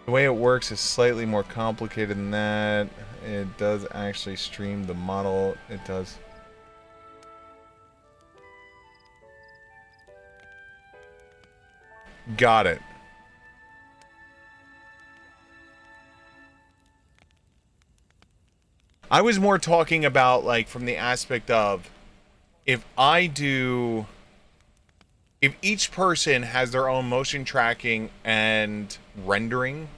The way it works is slightly more complicated than that. It does actually stream the model. It does. Got it. I was more talking about, like, from the aspect of if each person has their own motion tracking and rendering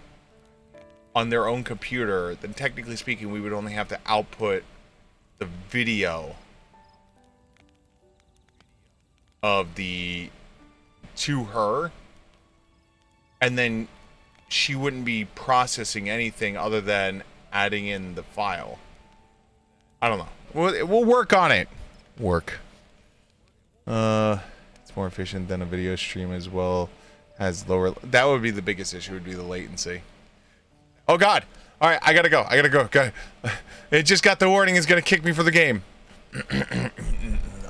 on their own computer, then technically speaking, we would only have to output the video of to her, and then she wouldn't be processing anything other than adding in the file. I don't know. We'll work on it. Work. It's more efficient than a video stream as well. Has lower. That would be the biggest issue. Would be the latency. Oh God! All right, I gotta go. It just got the warning. It's gonna kick me for the game.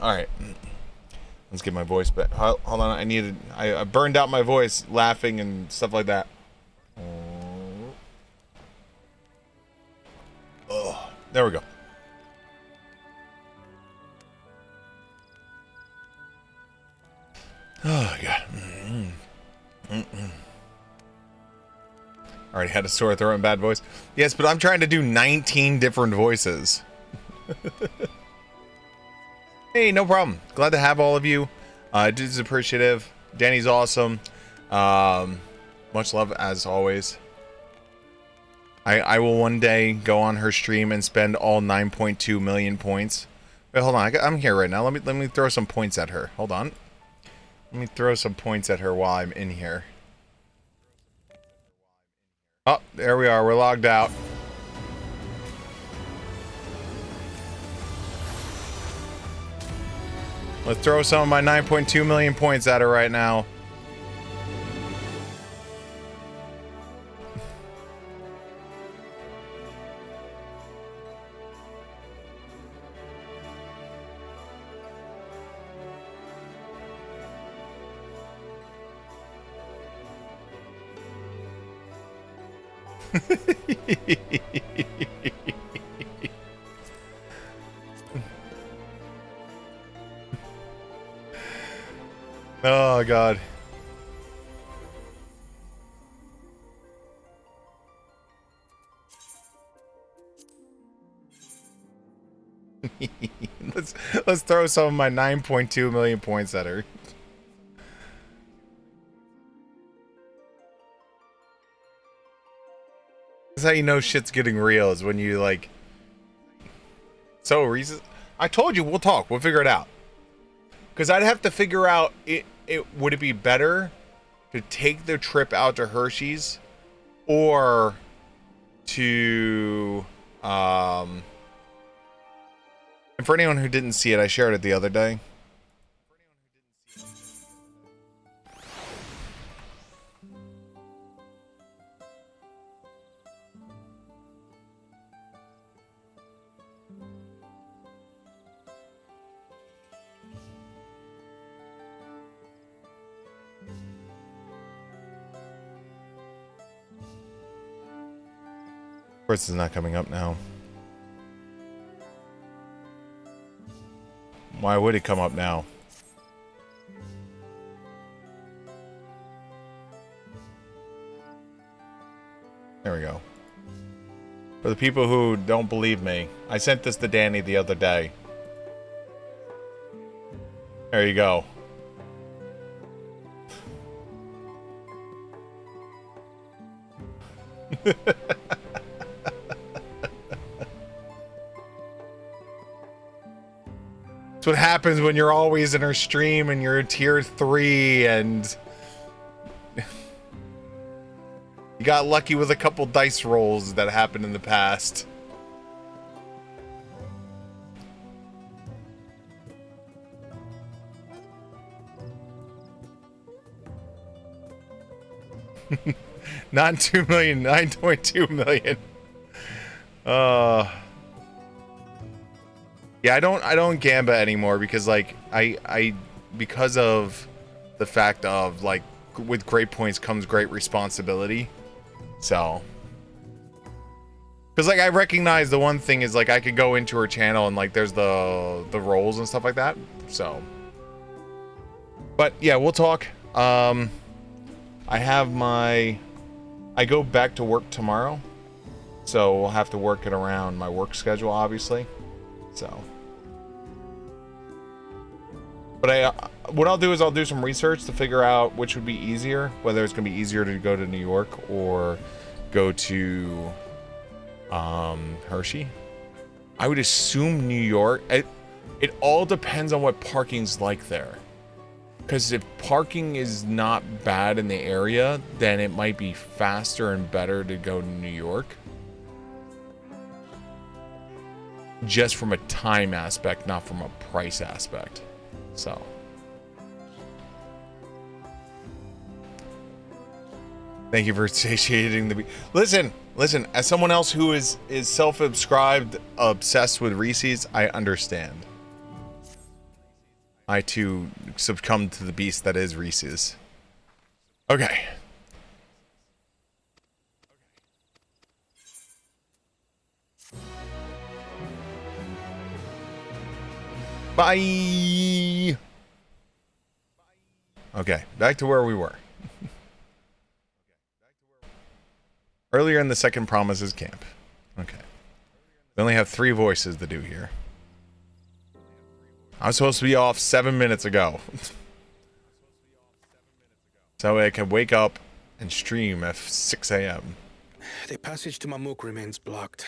All right. Let's get my voice back. Hold on. I burned out my voice laughing and stuff like that. Oh, there we go. Oh God. Already had a sore throat and bad voice. Yes, but I'm trying to do 19 different voices. Hey, no problem. Glad to have all of you. Dude's appreciative. Danny's awesome. Much love as always. I will one day go on her stream and spend all 9.2 million points. Wait, hold on. I'm here right now. Let me throw some points at her. Hold on. Let me throw some points at her while I'm in here. Oh, there we are. We're logged out. Let's throw some of my 9.2 million points at her right now. Oh God. let's throw some of my 9.2 million points at her. That's how you know shit's getting real, is when you like. So Reese, I told you we'll talk. We'll figure it out. Because I'd have to figure out would it be better to take the trip out to Hershey's or to and for anyone who didn't see it, I shared it the other day. Of course, it's not coming up now. Why would it come up now? There we go. For the people who don't believe me, I sent this to Danny the other day. There you go. That's what happens when you're always in her stream and you're a tier 3 and you got lucky with a couple dice rolls that happened in the past. Not 2 million, 9.2 million. Yeah, I don't gamba anymore because like I because of the fact of like with great points comes great responsibility. So because like I recognize the one thing is like I could go into her channel and like there's the roles and stuff like that. So but yeah, we'll talk. I go back to work tomorrow, so we'll have to work it around my work schedule, obviously. So, but what I'll do is I'll do some research to figure out which would be easier, whether it's gonna be easier to go to New York or go to Hershey. I would assume New York. It all depends on what parking's like there. Because if parking is not bad in the area, then it might be faster and better to go to New York. just from a time aspect, not from a price aspect. So. Thank you for satiating the... Listen, as someone else who is self-subscribed, obsessed with Reese's, I understand. I too succumbed to the beast that is Reese's. Okay. Bye. Okay, back to where we were. Earlier in the second Promises camp. Okay. We only have 3 voices to do here. I was supposed to be off 7 minutes ago. So I can wake up and stream at 6 a.m. The passage to Mamuk remains blocked.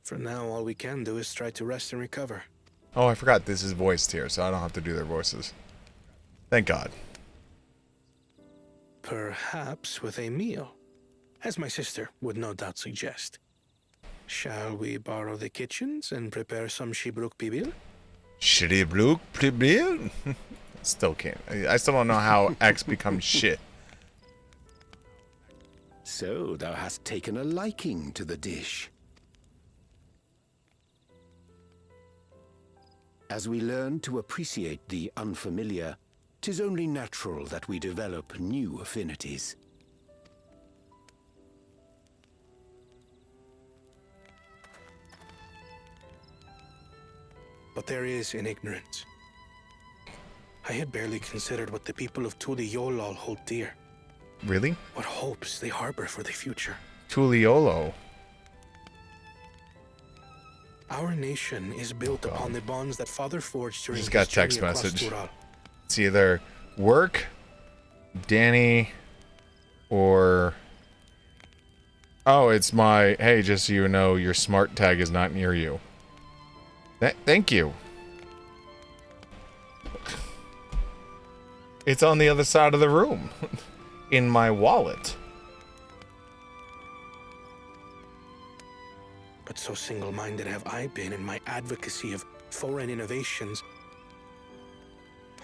For now, all we can do is try to rest and recover. Oh, I forgot this is voiced here, so I don't have to do their voices. Thank God. Perhaps with a meal, as my sister would no doubt suggest. Shall we borrow the kitchens and prepare some Shibruk Bibil? Shibruk Bibil? Still can't. I still don't know how X becomes shit. So thou hast taken a liking to the dish. As we learn to appreciate the unfamiliar, 'tis only natural that we develop new affinities. But there is an ignorance. I had barely considered what the people of Tuli Yolal hold dear. Really? What hopes they harbor for the future. Tuliolo. Our nation is built upon the bonds that Father forged during Just his got journey text across message. Tural. It's either work, Danny, or... Oh, it's my... Hey, just so you know, your smart tag is not near you. Thank you. It's on the other side of the room. In my wallet. But so single-minded have I been in my advocacy of foreign innovations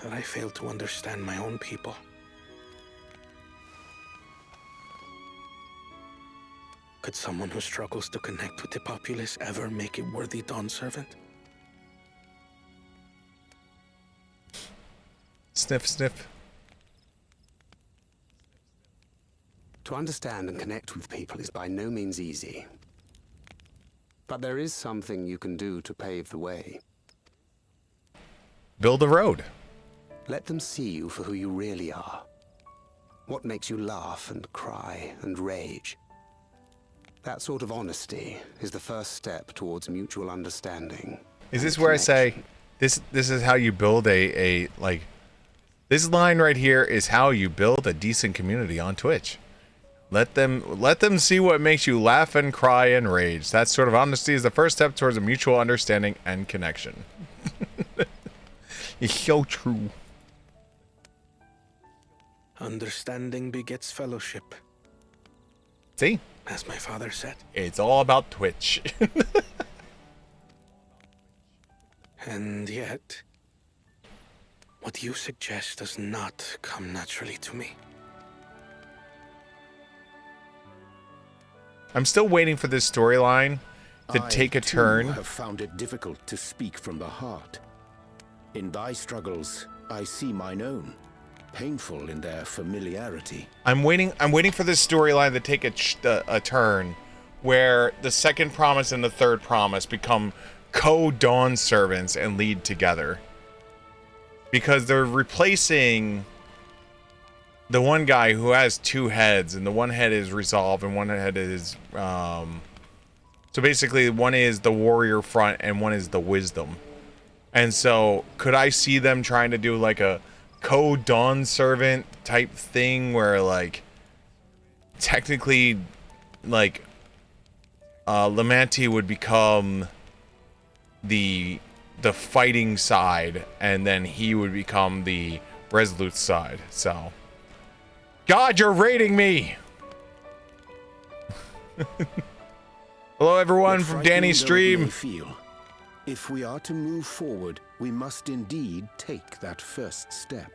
that I failed to understand my own people. Could someone who struggles to connect with the populace ever make a worthy Dawn servant? Sniff, sniff. To understand and connect with people is by no means easy. But there is something you can do to pave the way. Build a road. Let them see you for who you really are. What makes you laugh and cry and rage. That sort of honesty is the first step towards mutual understanding. Is this where I say, this is how you build a like, this line right here is how you build a decent community on Twitch. Let them see what makes you laugh and cry and rage. That sort of honesty is the first step towards a mutual understanding and connection. It's so true. Understanding begets fellowship. See? As my father said. It's all about Twitch. And yet, what you suggest does not come naturally to me. I'm still waiting for this storyline to take a turn. I have found it difficult to speak from the heart. In thy struggles, I see mine own, painful in their familiarity. I'm waiting for this storyline to take a turn where the second promise and the third promise become co-Dawn servants and lead together. Because they're replacing the one guy who has 2 heads, and the one head is resolve and one head is so basically one is the warrior front and one is the wisdom. And so could I see them trying to do like a co-Dawn servant type thing where like technically like Lamanti would become the fighting side and then he would become the resolute side. So God, you're raiding me. Hello everyone from Danny's stream. Feel, If we are to move forward, we must indeed take that first step.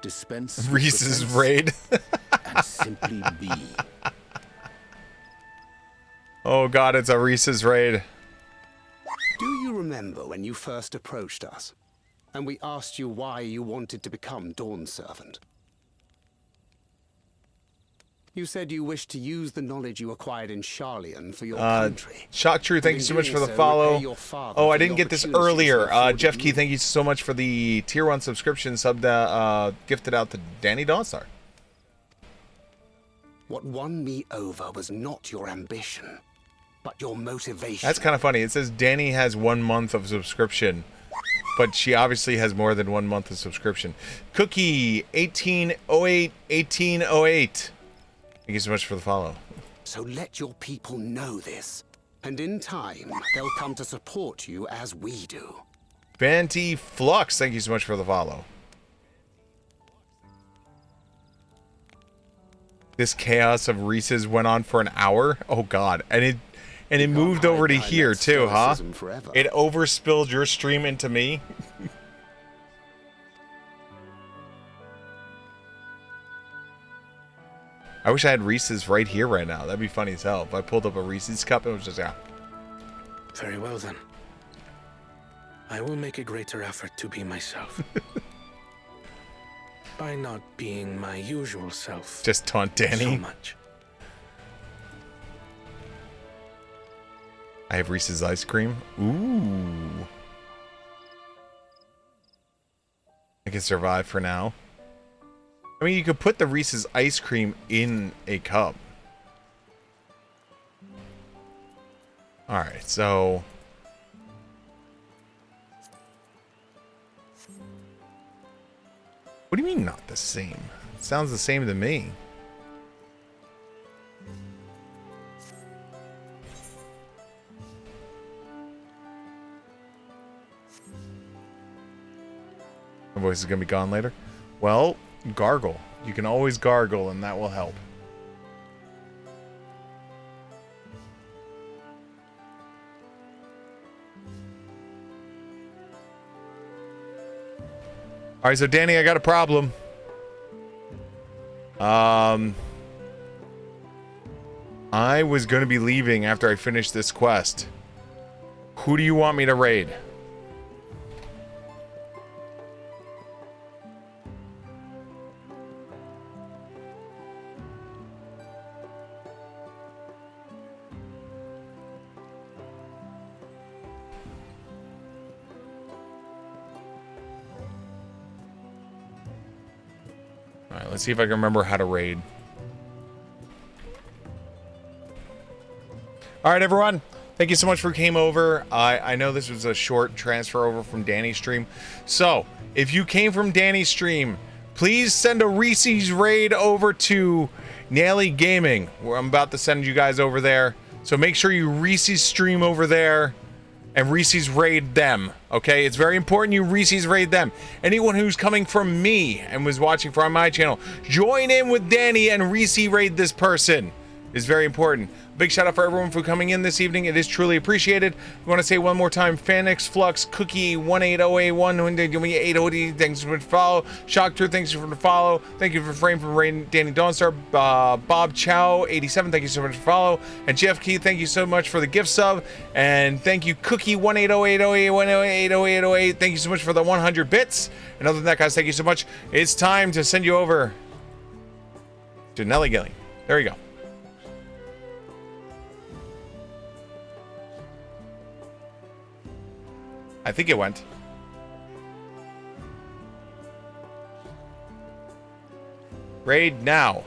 Dispense with Reese's pretense raid. and simply be. Oh god, it's a Reese's raid. Do you remember when you first approached us, and we asked you why you wanted to become Dawn Servant? You said you wished to use the knowledge you acquired in Sharlayan for your country. Shock True, thank you so much for the follow. Oh, I didn't get this earlier. Jeff Key, thank you so much for the tier 1 subscription sub gifted out to Danny Dawnstar. What won me over was not your ambition, but your motivation. That's kind of funny. It says Danny has 1 month of subscription, but she obviously has more than 1 month of subscription. Cookie 1808. Thank you so much for the follow. So let your people know this, and in time, they'll come to support you as we do. Banty Flux, thank you so much for the follow. This chaos of Reese's went on for an hour. Oh god, and it moved over to here too, huh? It overspilled your stream into me. I wish I had Reese's right here right now. That'd be funny as hell. If I pulled up a Reese's cup and it was just, yeah. Very well then. I will make a greater effort to be myself. By not being my usual self. Just taunt Danny. So much. I have Reese's ice cream. Ooh. I can survive for now. I mean, you could put the Reese's ice cream in a cup. Alright, so... What do you mean not the same? It sounds the same to me. My voice is going to be gone later. Well, gargle. You can always gargle and that will help. Alright, so Danny, I got a problem. I was going to be leaving after I finished this quest. Who do you want me to raid? Alright, let's see if I can remember how to raid. Alright, everyone. Thank you so much for came over. I know this was a short transfer over from Danny's stream. So, if you came from Danny's stream, please send a Reese's raid over to Naily Gaming, where I'm about to send you guys over there. So make sure you Reese's stream over there and Reese's raid them, okay? It's very important you Reese's raid them. Anyone who's coming from me and was watching from my channel, join in with Danny and Reese raid this person. It's very important. Big shout out for everyone for coming in this evening. It is truly appreciated. I want to say one more time, Fanix Flux, Cookie 18081, thanks for the follow. Shock Truth, thanks for the follow. Thank you for frame from Danny Dawnstar. Bob Chow 87, thank you so much for follow. And Jeff Key, thank you so much for the gift sub. And thank you, Cookie 1808081080808. Thank you so much for the 100 bits. And other than that, guys, thank you so much. It's time to send you over to Naily Gaming. There you go. I think it went. Raid now.